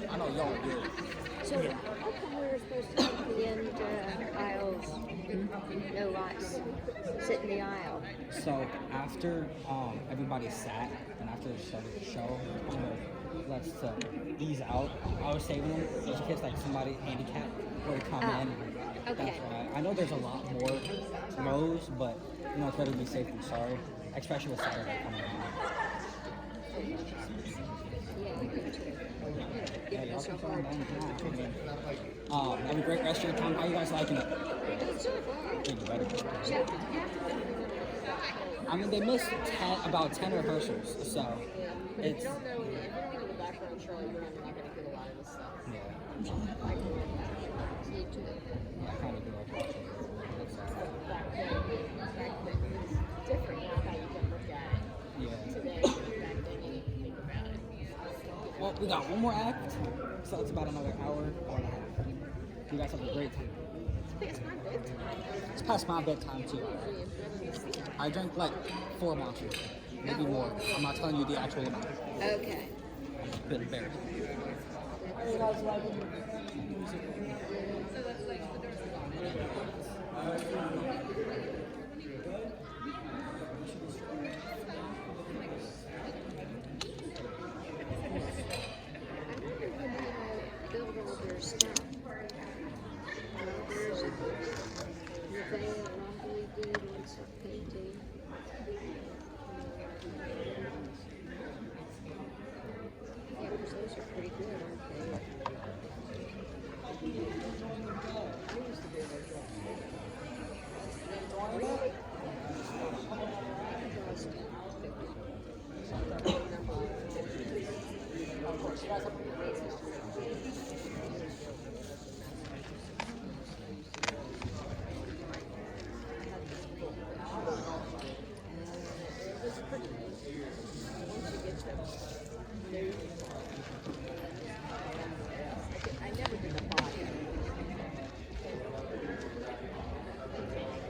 I know y'all are good. So, how come we were supposed to sit at the end aisles, no lots, sit in the aisle? So after everybody sat and after they started the show, let's ease out. I was saving them just in case like somebody handicapped were to come in. Okay. That's why. I know there's a lot more rows, but you know it's better to be safe than sorry, especially with Saturday coming around. Yeah, y'all can find have a great rest of your time. How you guys liking it? I mean, they missed about 10 rehearsals, so it's. If you don't know the background, Charlie Brown, you're not going to get a lot of this stuff. Yeah. You too. Yeah, I kind of grew up watching it. Back then, it's different now how you can look at it. Yeah. Today, back then, you didn't think about it. Well, we got one more act, so it's about another hour and a half. You guys have a great time. It's my bedtime. It's past my bedtime too. I drank like 4 monsters, maybe more. I'm not telling you the actual amount. Okay. I'm a bit embarrassed. Build all their stuff. There's a Nevaeh Longley did on some painting. Yeah, because those are pretty good, aren't they? Really? Of course, you guys have a great time. I never did a body.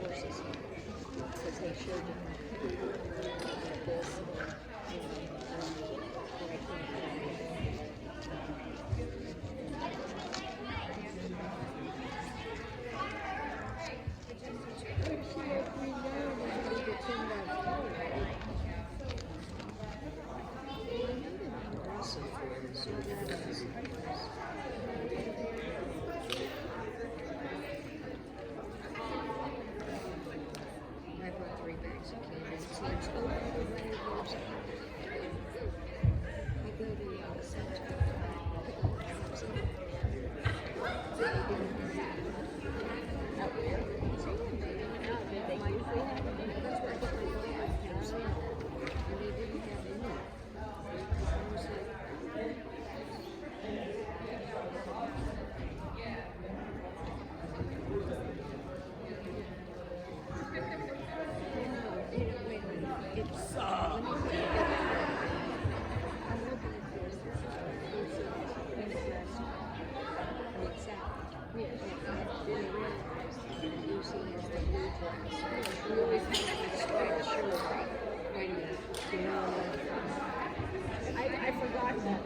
Horses. Because they showed you like this. I brought 3 bags of candy. It seems over the years. I go to Central. Out there. They usually have them. That's where I get my gas. And they didn't have any. I was like, I forgot that.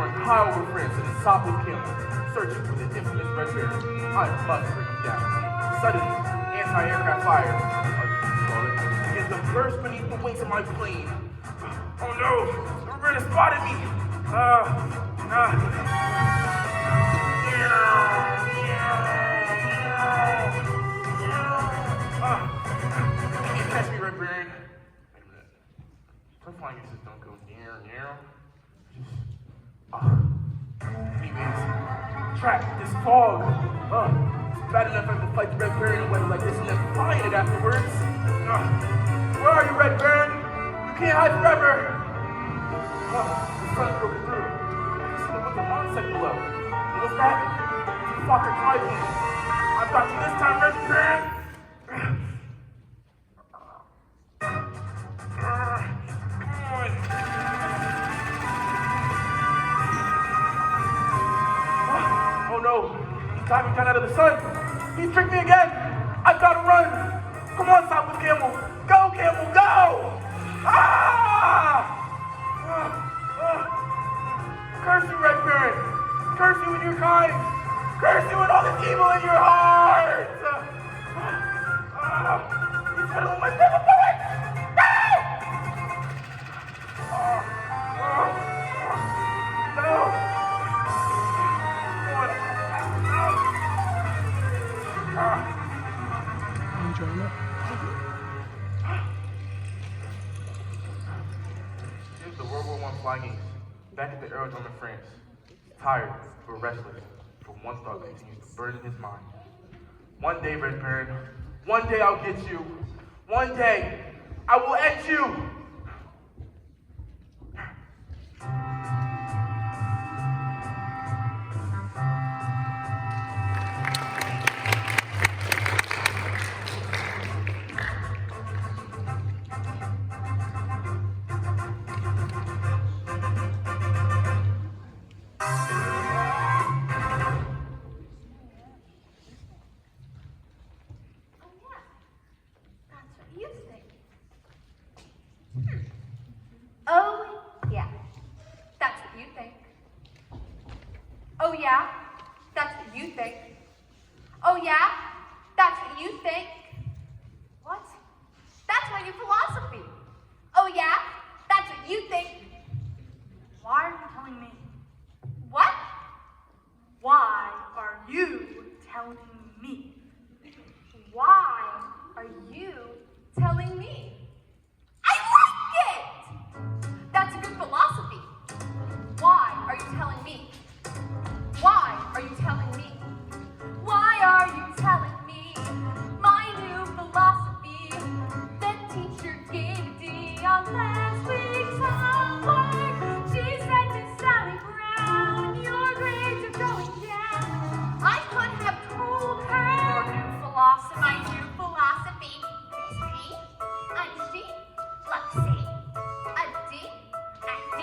run high over France in a Nacinopa camel, searching for the infamous Red Baron. I must bring him down. Suddenly, anti-aircraft fire, begins to burst beneath the wings of my plane. Oh no! The Red has spotted me! You can't catch me, Red Baron. Wait a minute. Some flying aces don't go near. Anyways, trapped this fog. Bad enough I have to fight the Red Baron in a weather like this and then find it afterwards. Where are you, Red Baron? You can't hide forever. The sun broke through. I can see the winter onset below. And what's that? It's a Fokker tripod. I've got you this time, Red Baron. Oh no, he's diving down out of the sun. He's tricked me again. I've got to run. Come on, Southwest Camel. Go, Camel, go! Curse you, Red Baron. Curse you in your kind. Curse you with all this evil in your heart. He's fiddling my devil bullets. No! Enjoying it? Here's the World War I flying ace, back at the aerodrome in France. Tired, but restless, for one thought continues to burn in his mind. One day, Red Baron, one day I'll get you. One day, I will end you. Oh yeah? That's what you think. Oh yeah? That's what you think. What? That's my new philosophy. Oh yeah? That's what you think. Why are you telling me? What? Why are you telling me? Why are you telling me? I like it! That's a good philosophy. Why are you telling me? Why are you telling me? Why are you telling me my new philosophy? The teacher gave D on last week's homework. She said to Sally Brown, your grades are going down. I could have told her Your new philosophy. my new philosophy is P, a G, let's see, a D, and D.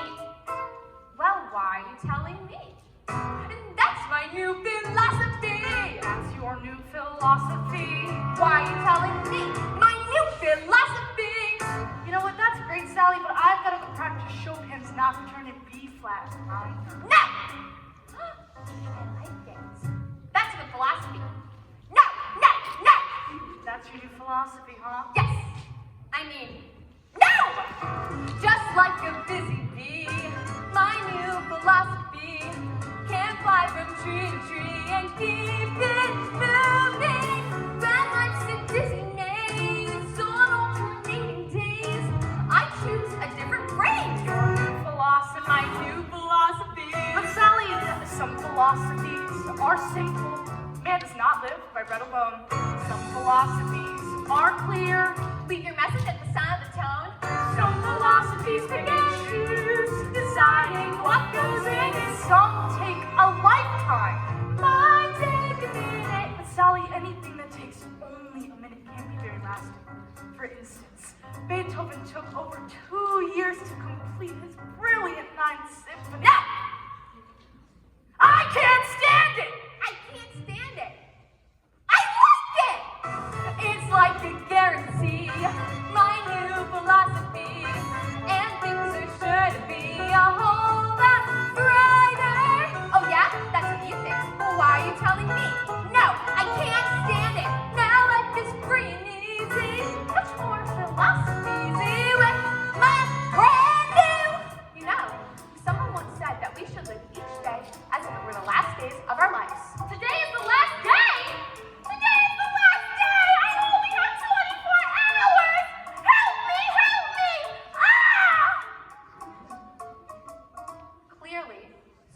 Well, why are you telling me? That's my new philosophy. That's your new philosophy. Why are you telling me my new philosophy? You know what? That's great, Sally, but I've got to go practice Chopin's Nocturne in B flat. No! I like it. That's a good philosophy. No! That's your new philosophy, huh? Yes! I mean, no! Just like a busy bee, my new philosophy can fly from tree to tree and keep it moving. When life's a dizzy maze on alternating days, I choose a different phrase. Your new philosophy. My new philosophy. But Sally, some philosophies are simple. Man does not live by bread alone. Some philosophies are clear. Leave your message at the sound of the tone. Some philosophies pick and choose, deciding what goes in, and some take a lifetime. Mine take a minute. But Sally, anything that takes only a minute can't be very lasting. For instance, Beethoven took over 2 years to complete his brilliant Ninth Symphony. No! I can't stand it! I can't stand it. I like it! It's like a guarantee, my new philosophy. And things are sure to be a whole lot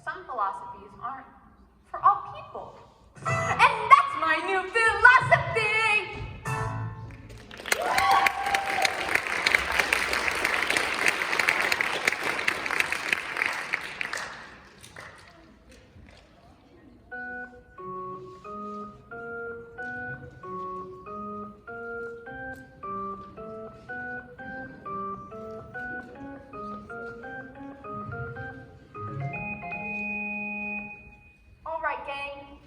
some philosophies aren't for all people. And that's my new philosophy! All right, gang.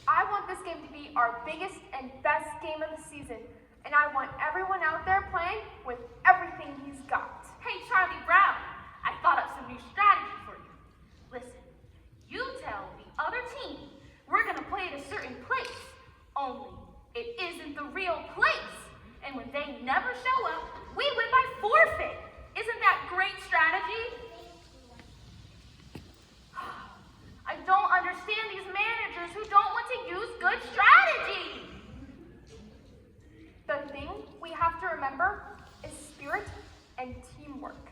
I want this game to be our biggest and best game of the season, and I want everyone out there playing with everything he's got. Hey, Charlie Brown, I thought up some new strategy for you. Listen, you tell the other team we're gonna play at a certain place, only it isn't the real place. And when they never show up, we win by forfeit. Isn't that great strategy? I don't understand these managers who don't want to use good strategy. The thing we have to remember is spirit and teamwork.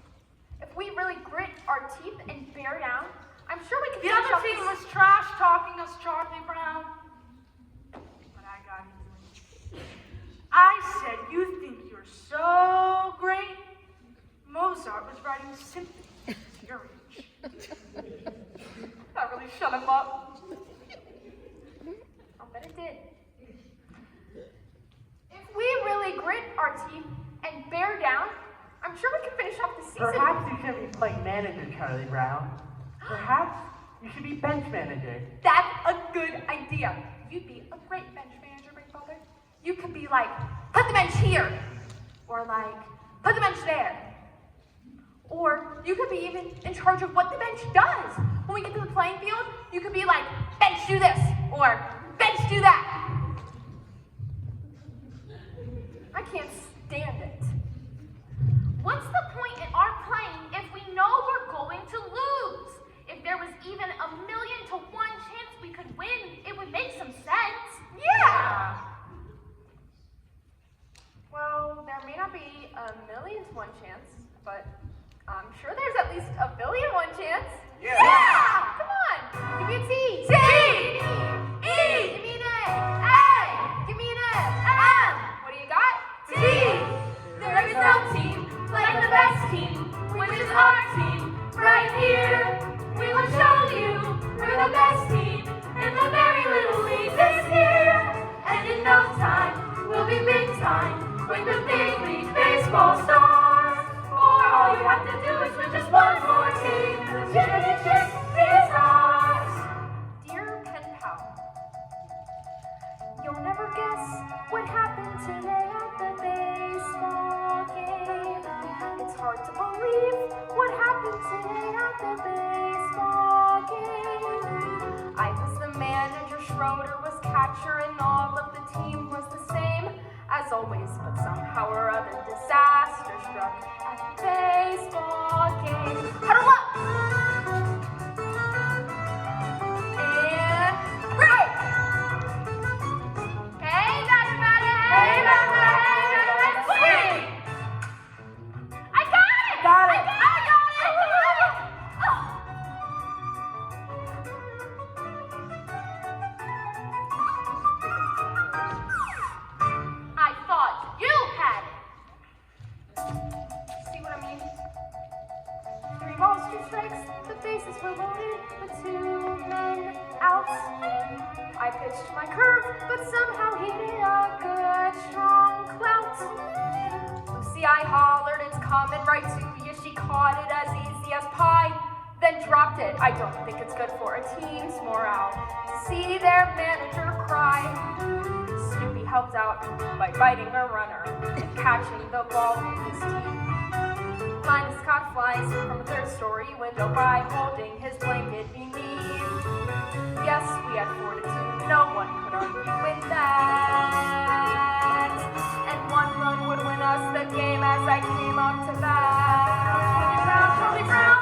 If we really grit our teeth and bear down, I'm sure we can The finish other off team this- was trash talking us, Charlie Brown. But I got it. I said, you think you're so great? Mozart was writing a symphony at your age. That really shut him up. I'll bet it did. If we really grit our teeth and bear down, I'm sure we can finish off the season. Perhaps you shouldn't be playing manager, Charlie Brown. Perhaps you should be bench manager. That's a good idea. You'd be a great bench manager, Big Brother. You could be like, put the bench here. Or like, put the bench there. Or you could be even in charge of what the bench does. When we get to the playing field, you could be like, bench do this. Or bench do that. I can't stand it. What's the point in our playing if we know we're going to lose? If there was even 1,000,000 to 1 chance we could win, it would make some sense. Yeah. Well, there may not be 1,000,000 to 1 chance, but I'm sure there's at least 1,000,000,001 chance. Yeah. Come on. Give me a T. T. E. Give me an A. A. Give me an M. What do you got? T. There is no team like the best team, which is our team right here. We will show you we're the best team in the very little league this year. And in no time, we'll be big time with the big league baseball stars. For all you have to do is win just one more team. The championship is ours. Dear Pen Pal, you'll never guess what happened today at the baseball game. It's hard to believe what happened today at the baseball game. I was the manager, Schroeder was catcher, and all of the team was the same as always, but somehow or other disaster struck at the baseball game. Huddle up! And break! Hey, everybody! Hey, everybody! Swing! I got it! Got it. I got it! I thought you had it. See what I mean? 3 balls, 2 strikes, the bases were loaded, with 2 men out. I pitched my curve, but somehow he did a good strong clout. Lucy, I hollered, it's coming right to you. She caught it as easy as pie, then dropped it. I don't think it's good for a team's morale to see their manager cry. Snoopy helped out by biting a runner and catching the ball with his teeth. Linus caught flies from a 3rd-story window by holding his blanket beneath. Yes, we had fortitude, no one could argue with that. And 1 run would win us the game as I came up to bat. Charlie Brown.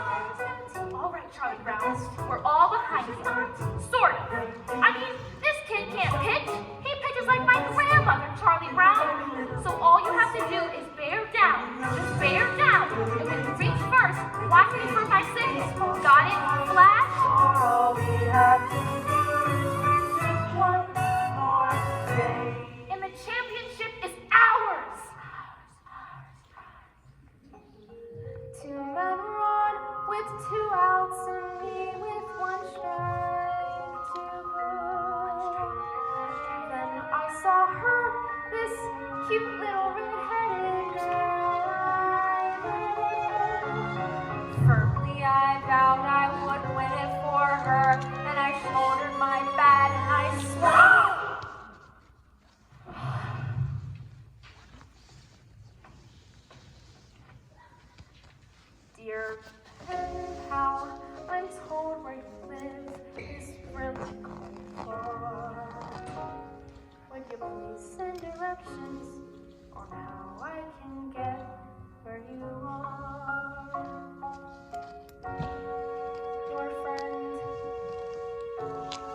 All right, Charlie Brown. We're all behind you. Sort of. I mean, this kid can't pitch. He pitches like my grandmother, Charlie Brown. So all you have to do is bear down. Just bear down. And when you reach first, watch me for my signal. Got it? Flash? cute little red-headed girl I am. Firmly I vowed I would win it for her, and I shouldered my bat and I swung. Dear pen pal, I'm told where you live is really far. Would you please send directions on how I can get where you are? Your friend, Charlie Brown.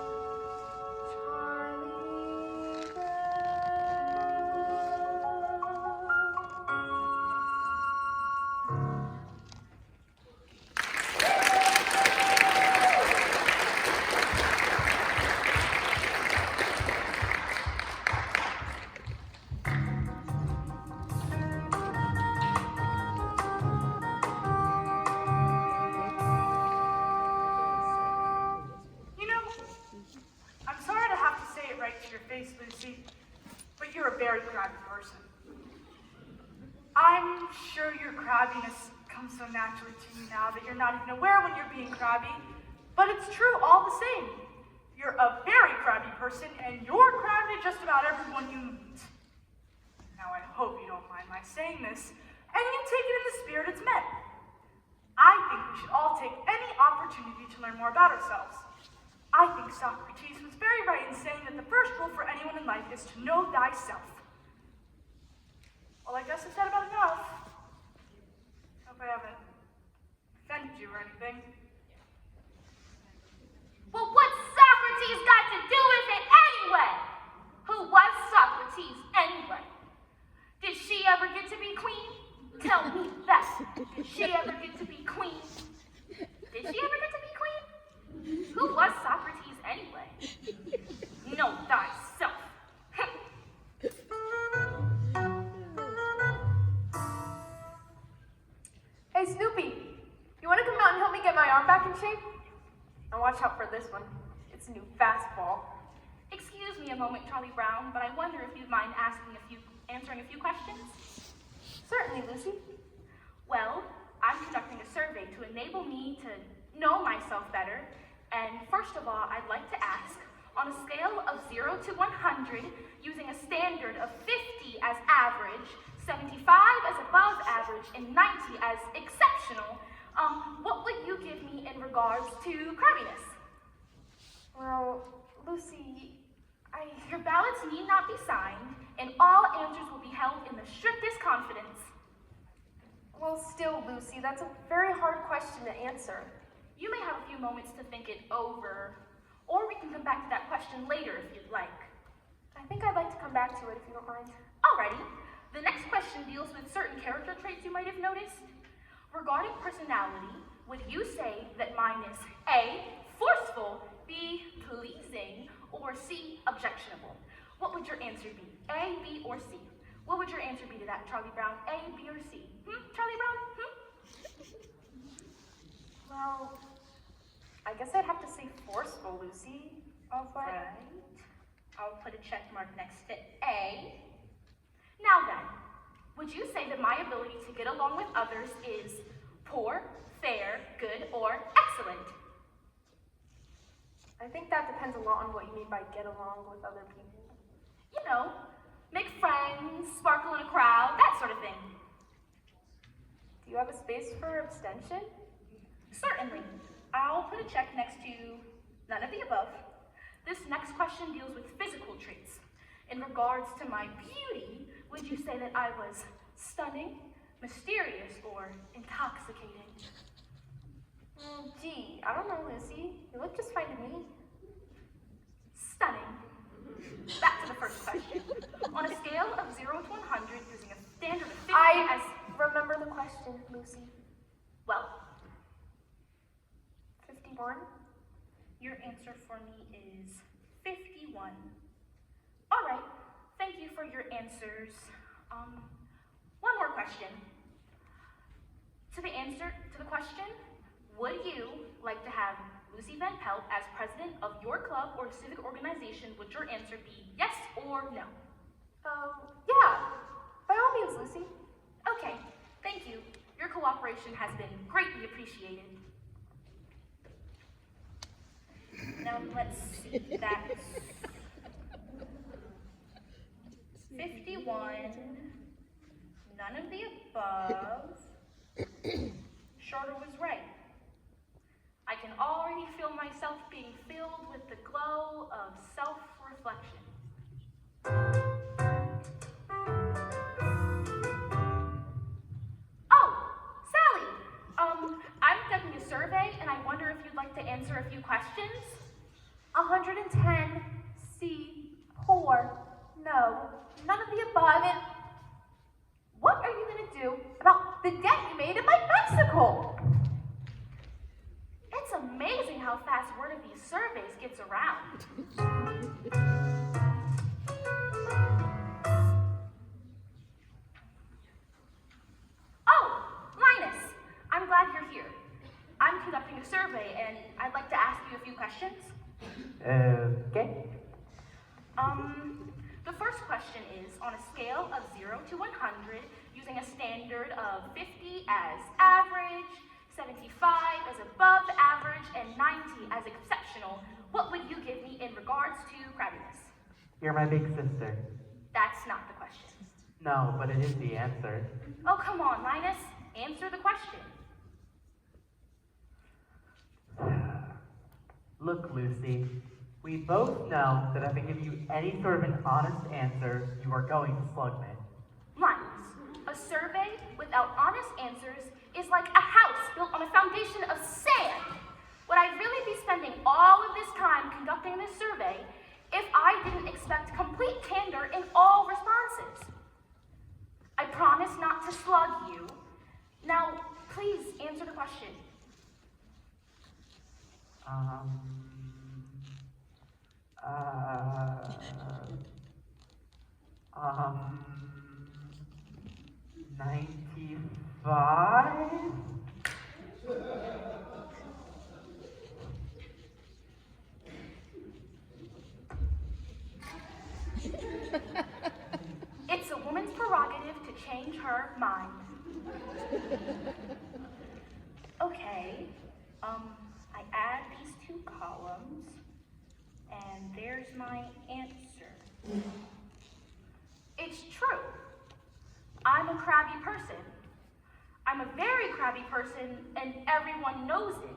You know, I'm sorry to have to say it right to your face, Lucy, but you're a very crabby person. I'm sure your crabbiness comes so naturally to you now that you're not even aware when you're being crabby, but it's true all the same. You're a very crabby person, and you're crabby to just about everyone you meet. Now, I hope you don't mind my saying this, and you take it in the spirit it's meant. I think we should all take any opportunity to learn more about ourselves. I think Socrates was very right in saying that the first rule for anyone in life is to know thyself. Well, I guess I've said about enough. Hope I haven't offended you or anything. Well, what's Socrates got to do with it anyway? Who was Socrates anyway? Did she ever get to be queen? Tell me that. Did she ever get to be queen? Did she ever get to be queen? Who was Socrates anyway? Know thyself. Hey, Snoopy, you want to come out and help me get my arm back in shape? And watch out for this one. It's a new fastball. Excuse me a moment, Charlie Brown, but I wonder if you'd mind answering a few questions? Certainly, Lucy. Well, I'm conducting a survey to enable me to know myself better, and first of all, I'd like to ask, on a scale of 0 to 100, using a standard of 50 as average, 75 as above average, and 90 as exceptional, what would you give me in regards to crabbiness? Well, Lucy, Your ballots need not be signed, and all answers will be held in the strictest confidence. Well, still, Lucy, that's a very hard question to answer. You may have a few moments to think it over, or we can come back to that question later if you'd like. I think I'd like to come back to it if you don't mind. Alrighty. The next question deals with certain character traits you might have noticed. Regarding personality, would you say that mine is A, forceful, B, pleasing, or C, objectionable? What would your answer be? A, B, or C? What would your answer be to that, Charlie Brown? A, B, or C? Charlie Brown? Well, I guess I'd have to say forceful, Lucy. Alright. I'll put a check mark next to A. Now then, would you say that my ability to get along with others is poor, fair, good, or excellent? I think that depends a lot on what you mean by get along with other people. You know, make friends, sparkle in a crowd, that sort of thing. Do you have a space for abstention? Certainly. I'll put a check next to none of the above. This next question deals with physical traits. In regards to my beauty, would you say that I was stunning, mysterious, or intoxicating? Gee, I don't know, Lucy. You look just fine to me. Stunning. Back to the first question. On a scale of 0 to 100, using a standard of 50 I as... remember the question, Lucy. Well, 51? your answer for me is 51. All right. Thank you for your answers. One more question. To the question, would you like to have Lucy Van Pelt as president of your club or civic organization? Would your answer be yes or no? Yeah. By all means, Lucy. Okay, thank you. Your cooperation has been greatly appreciated. Now let's see, that's 51, none of the above. Shorter was right. I can already feel myself being filled with the glow of self-reflection. Oh, Sally, I'm conducting a survey and I wonder if you'd like to answer a few questions. 110, C, poor, no, none of the above, and what are you going to do about the debt you made in my bicycle? It's amazing how fast word of these surveys gets around. Oh, Linus, I'm glad you're here. I'm conducting a survey and I'd like to ask you a few questions. Okay. The first question is, on a scale of 0 to 100, using a standard of 50 as average, 75 as above average, and 90 as exceptional, what would you give me in regards to crabbiness? You're my big sister. That's not the question. No, but it is the answer. Oh, come on, Linus. Answer the question. Look, Lucy, we both know that if I give you any sort of an honest answer, you are going to slug me. Linus, a survey without honest answers is like a house built on a foundation of sand. Would I really be spending all of this time conducting this survey if I didn't expect complete candor in all responses? I promise not to slug you. Now, please answer the question. $95? It's a woman's prerogative to change her mind. Okay, I add these two columns, and there's my answer. It's true. I'm a crabby person. I'm a very crabby person, and everyone knows it.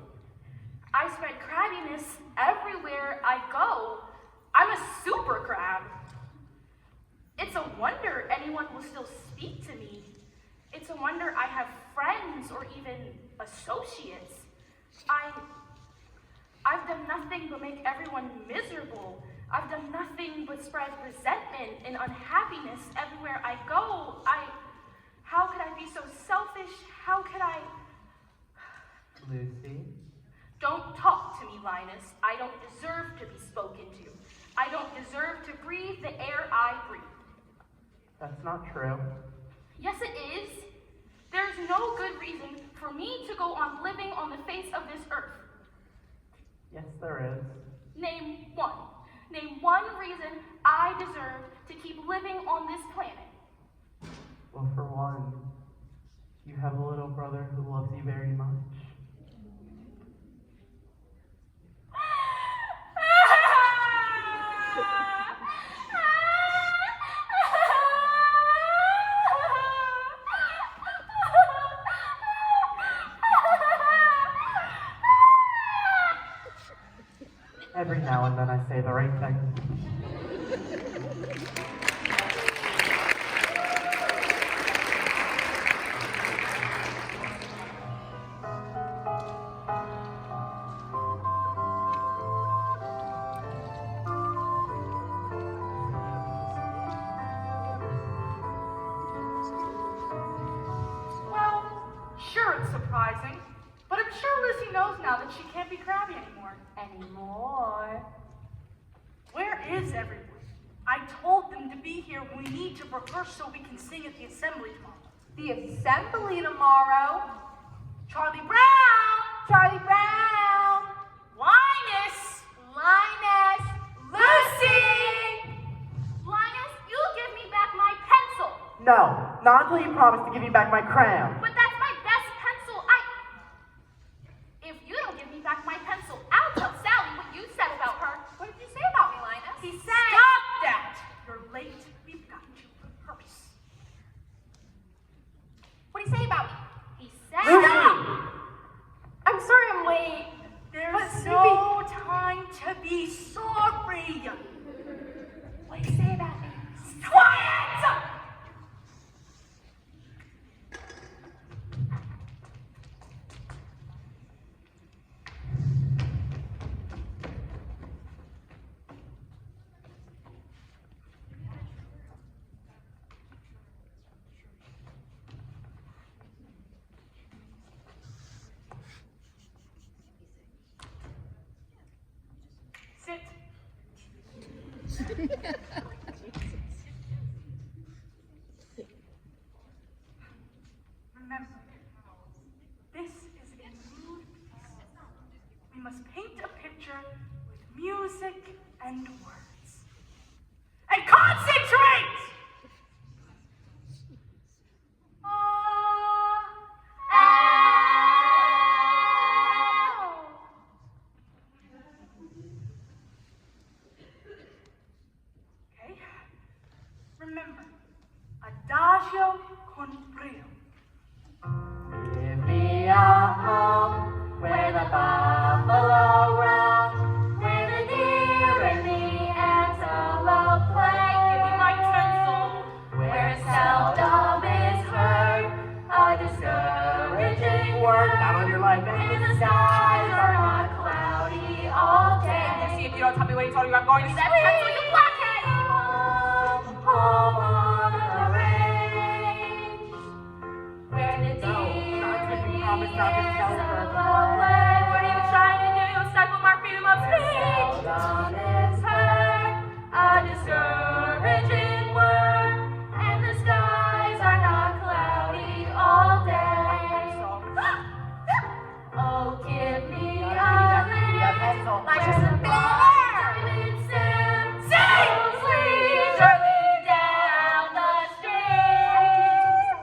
I spread crabbiness everywhere I go. I'm a super crab. It's a wonder anyone will still speak to me. It's a wonder I have friends or even associates. I've done nothing but make everyone miserable. I've done nothing but spread resentment and unhappiness everywhere I go. How could I be so selfish? How could I? Lucy? Don't talk to me, Linus. I don't deserve to be spoken to. I don't deserve to breathe the air I breathe. That's not true. Yes, it is. There's no good reason for me to go on living on the face of this earth. Yes, there is. Name one. Name one reason I deserve to keep living on this planet. Well, for one, you have a little brother who loves you very much. Every now and then I say the right thing. Well, sure it's surprising, but I'm sure Lucy knows now that she can't be crabby anymore. Where is everyone? I told them to be here. We need to rehearse so we can sing at the assembly tomorrow. The assembly tomorrow? Charlie Brown! Charlie Brown! Linus! Linus! Lucy! Linus, you'll give me back No, not until you promise to give me back my crayon. But that's my best pencil. If you don't give me back my pencil, I'll tell Sally what you said about her. What did you say about me, Linus? He said... Stop that! You're late. We've got you for purpose. What did he say about me? He said... Lucy! I'm sorry I'm late. There's no time to be sorry. What did he say about me? Quiet! Sit. Remember, this is a mood piece. We must paint a picture with music and words. And concentrate! Okay? Remember, adagio con brio. Give me a home where the buffalo roam, where the deer and the antelope play. Give me my pencil. Where seldom is heard a discouraging word. Not on your life, and the skies are not cloudy all day. See if you don't tell me what he told you, I'm going to that pencil, you blockhead! Home on the range, where the deer and the antelope play. What are you trying to do? Stifle my freedom of speech! Seldom is heard a discouraging word, and the skies are not cloudy all day. Oh, give me a land where the diamond sand goes leisurely down the stream,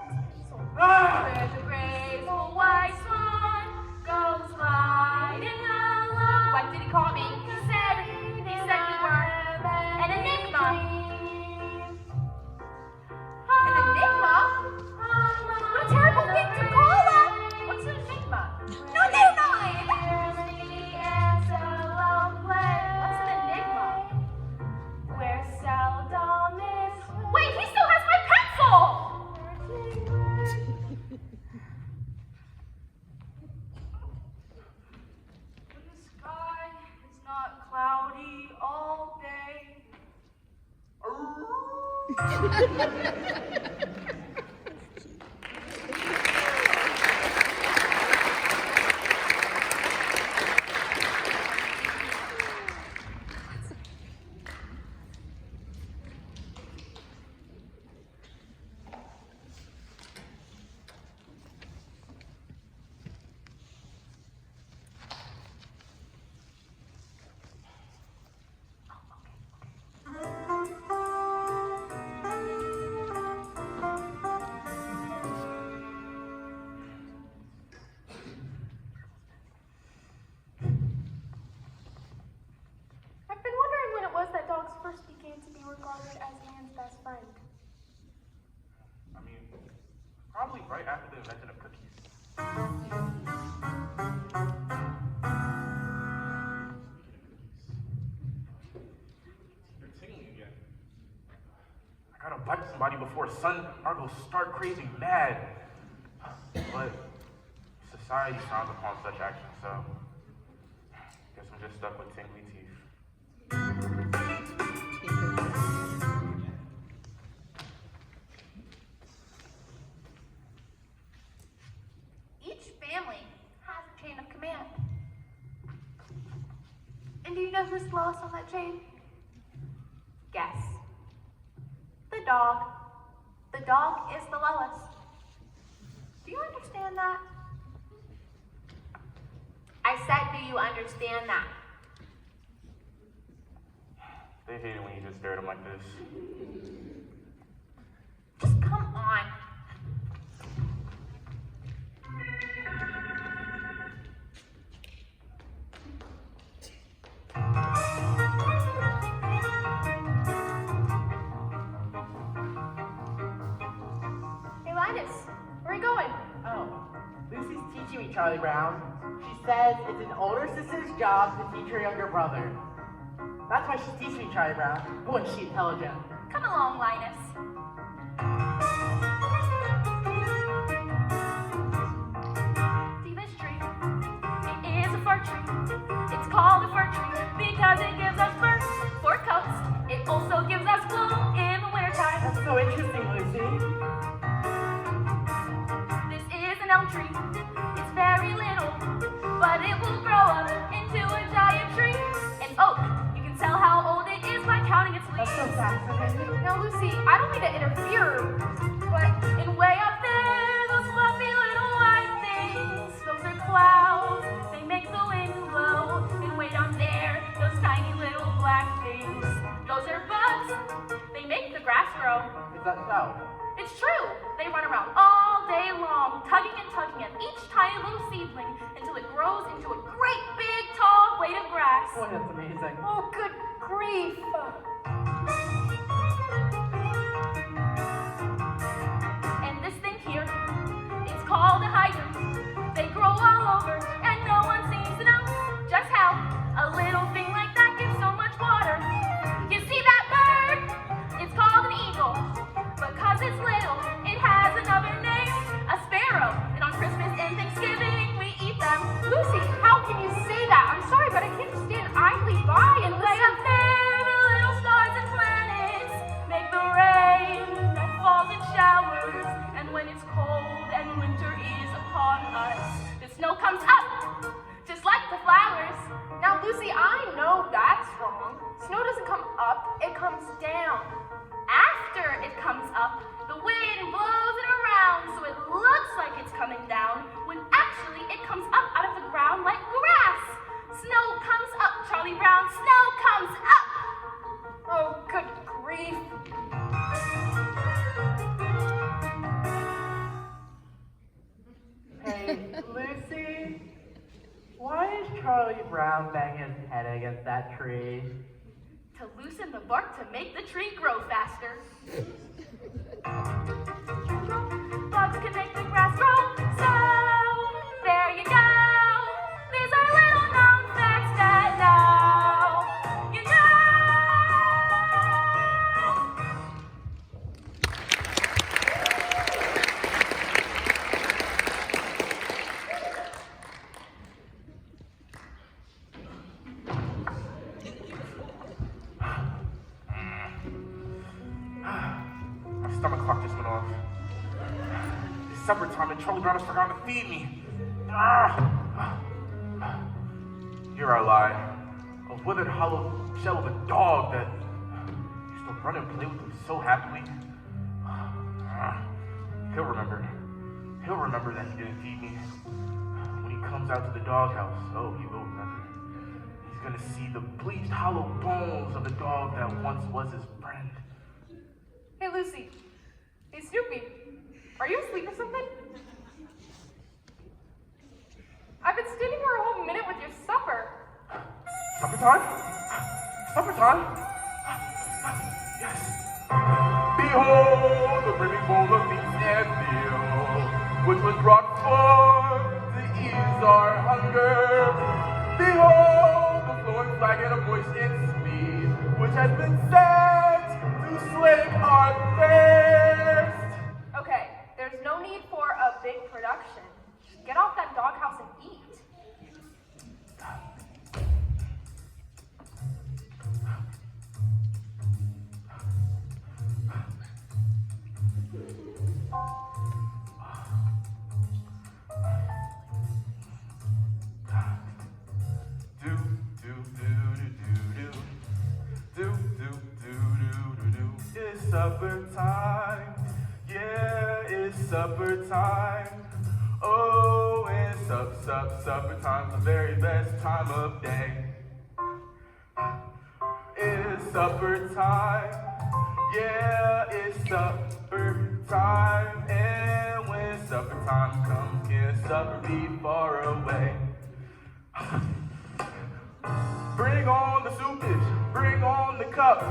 where the graceful white swan goes gliding along. What did he call me? He said you were An enigma. An enigma? What a terrible thing to call us! What's an enigma? No, they're not! What's an enigma? Where seldom is. Wait, he still has my pencil! When the sky is not cloudy all day. I've been wondering when it was that dogs first began to be regarded as man's best friend. I mean, probably right after the invention of cookies. You're tingling again. I gotta bite somebody before sun or go start crazy mad. But society frowns upon such action, so guess I'm just stuck with tingly teeth. Each family has a chain of command. And do you know who's lowest on that chain? Guess. The dog. The dog is the lowest. Do you understand that? I said, do you understand that? They hate it when you just stare at them like this. Just come on. Hey, Linus, where are you going? Oh, Lucy's teaching me, Charlie Brown. She says it's an older sister's job to teach her younger brother. That's why she's teaching me, Charlie Brown. Boy, is she intelligent. Come along, Linus. See this tree? It is a fir tree. It's called a fir tree because it gives us fur coats. It also gives us wool in the wintertime. That's so interesting, Lucy. This is an elm tree. It's very little, but it will grow up into a giant tree. An oak. You can tell how old it is by counting its leaves. That's so fascinating. Now, Lucy, I don't mean to interfere, but And way up there, those fluffy little white things, those are clouds. They make the wind blow. And way down there, those tiny little black things, those are bugs. They make the grass grow. Is that so? It's true. They run around all day long, tugging and tugging at each tiny little seedling until it grows into a great big tall blade of grass. Boy, that's amazing. oh, good grief. And this thing here, it's called a hydrant. They grow all over, and no one seems to know just how a little thing like that gives so much water. You see that bird? It's called an eagle. Because it's little, it has another name, a sparrow. And on Christmas and Thanksgiving, we eat them. Lucy, how can you say that? I'm sorry, but I can't stand idly by and Way up there, the little stars and planets make the rain that falls in showers. And when it's cold and winter is upon us, the snow comes up, just like the flowers. Now, Lucy, I know that's wrong. Snow doesn't come up, it comes down. After it comes up, the wind blows it around so it looks like it's coming down, when actually it comes up out of the ground like grass. Snow comes up, Charlie Brown, snow comes up. Oh, good grief. Hey, Lucy, why is Charlie Brown banging his head against that tree? To loosen the bark to make the tree grow faster. Bugs can make the grass grow, so there you go. These are little known facts that now you know. My stomach clock just went off. It's supper time and Charlie Brown has forgotten to feed me. Here I lie, a withered hollow shell of a dog that used to run and play with him so happily. He'll remember. He'll remember that he didn't feed me. When he comes out to the doghouse, oh, he will remember. He's gonna see the bleached hollow bones of the dog that once was his friend. Hey, Lucy. Hey, Snoopy. Are you asleep or something? I've been standing here a whole minute with your supper. Supper time? Supper time? Yes. Behold, the brimming bowl of meat and meal, which was brought forth to ease our hunger. Behold, the flowing flagon of moist and sweet, which has been set to slake our thirst. Okay, there's no need for a big production. Just get off that doghouse and eat. It's supper time. Yeah, it's supper time. Oh, it's supper time, the very best time of day. It's supper time. Yeah, it's supper time, and when supper time comes, can supper be far away? Bring on the soup dish, bring on the cup,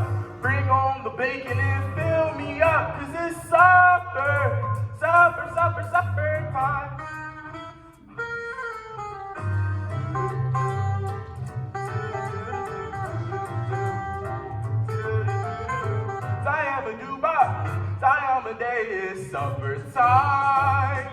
bring on the bacon and fill me up, 'cause it's supper, supper, supper, supper time. Time of day is supper time.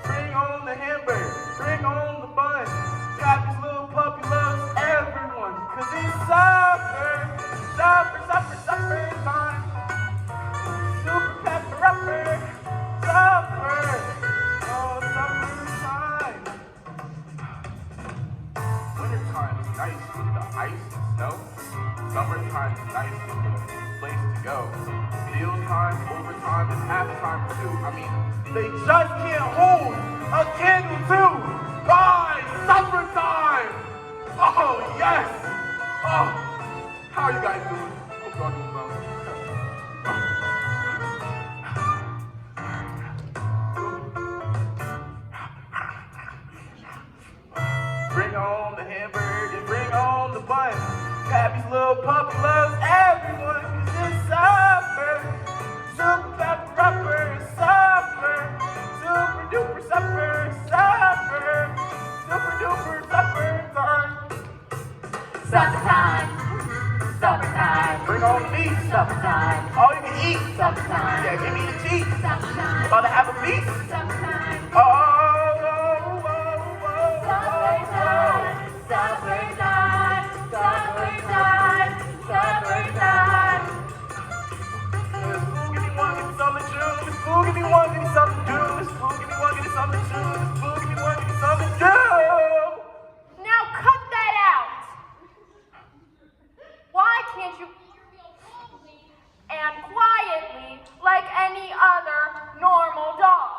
Bring on the hamburger, bring on the bun. Got this little puppy loves everyone, 'cause it's supper, supper, supper, supper time. Super pepper upper, supper, oh supper time. Wintertime is nice with the ice and snow. Summertime is nice with the place to go. Mealtime, overtime, and halftime too. I mean, they just can't hold a candle to by supper time. Oh yes. Oh, how are you guys doing? Hope y'all doing well. Bring on the hamburger, bring on the bun. Pappy's little puppy loves everyone, 'cause it's supper, super pepper upper, supper, super duper supper, supper, super duper supper time. Supper time. Supper time. Bring on the meat, Supper time. all you can eat. Supper time. Yeah, give me the cheese. Supper time. About to have a feast. Supper time. Oh, oh, oh, oh, Supper time. Supper time. Supper time. Supper time. Miss Boo, give me one, give me something to chew. Miss Boo, give me one, give me something to do. Miss Boo, give me one, give me something to chew. Miss Boo, give me one, give me something to do. Now cut that out! Why can't you eat your meal calmly and quietly like any other normal dog?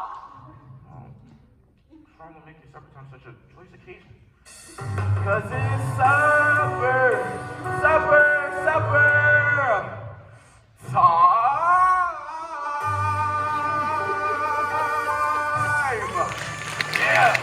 Trying to make your supper time such a joyous occasion. 'Cause it's supper, supper, supper time. Yeah.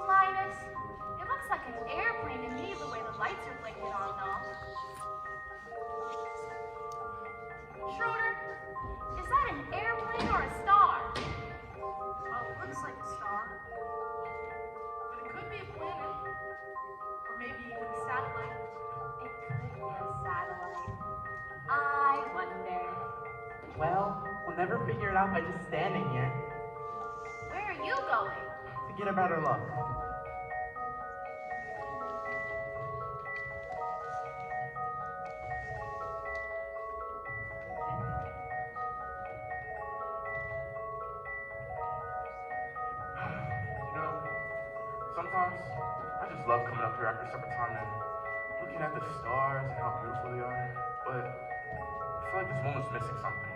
Linus, it looks like an airplane to me the way the lights are blinking on and off. Schroeder, is that an airplane or a star? Oh, it looks like a star. But it could be a planet. Or maybe even a satellite. It could be a satellite. I wonder. Well, we'll never figure it out by just standing here. Where are you going? To get a better look. You know, sometimes I just love coming up here after supper time and looking at the stars and how beautiful they are. But I feel like this moment's missing something.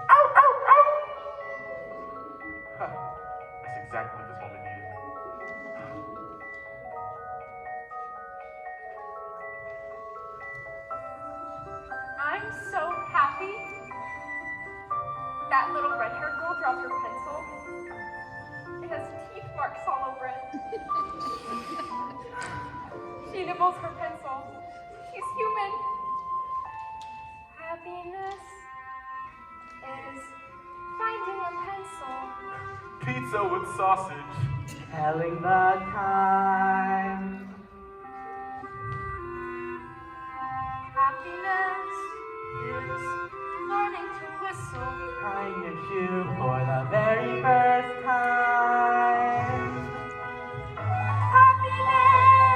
Ow, ow, ow! Huh. That's exactly what this moment needed. I'm so happy. That little red-haired girl dropped her pencil. It has teeth marks all over it. She nibbles her pencil. She's human. Happiness is finding a pencil. Pizza with sausage. Telling the time. Happiness is learning to whistle. Tying your shoe for the very first time. Happiness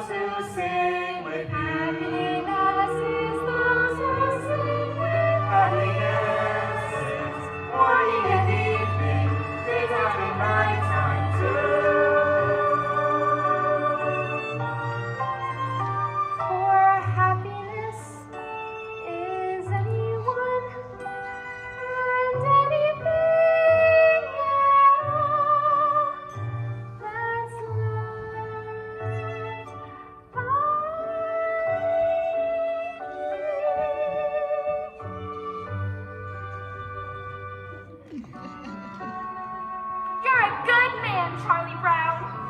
those who sing with you. Happiness is those who sing with Happiness is morning and evening, daytime and nighttime too. For happiness is anyone and anything at all that's loved by You're a good man, Charlie Brown.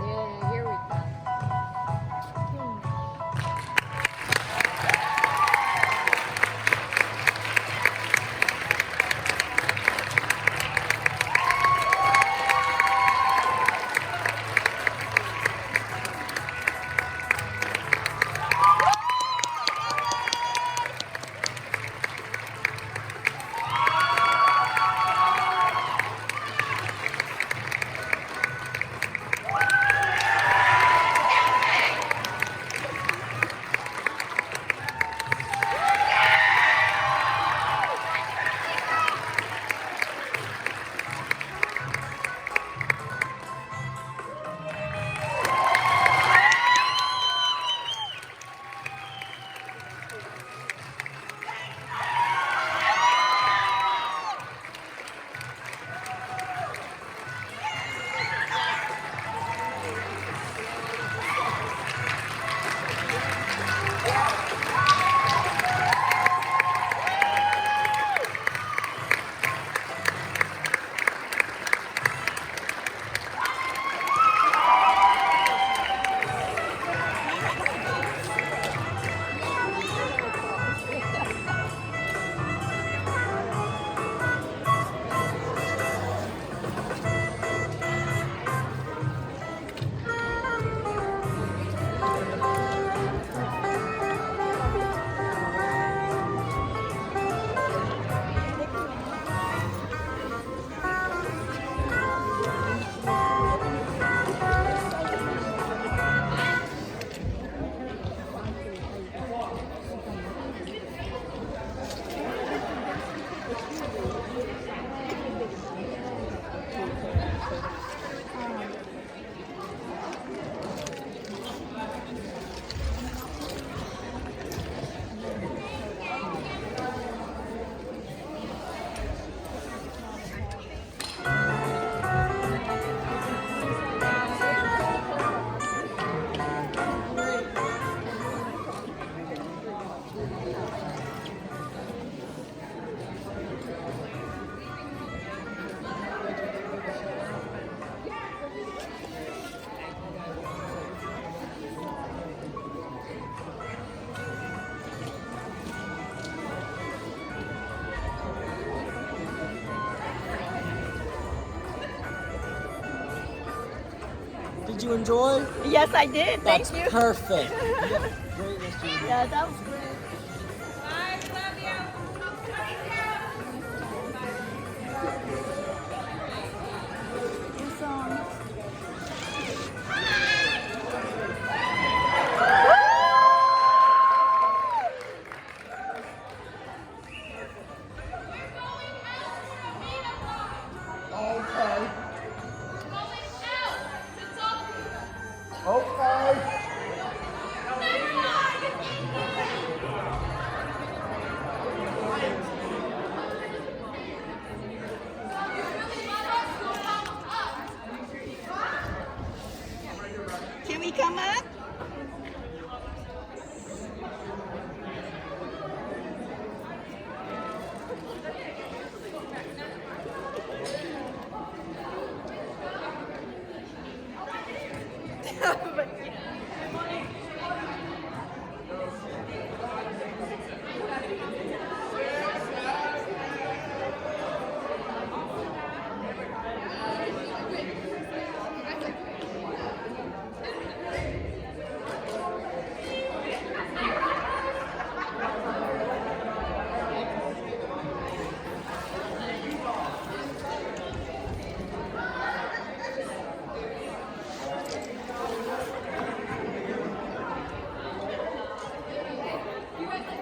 Yeah, here we go. Did you enjoy? Yes, I did. That's Thank you. perfect. Great, Mr. Yeah, that was great.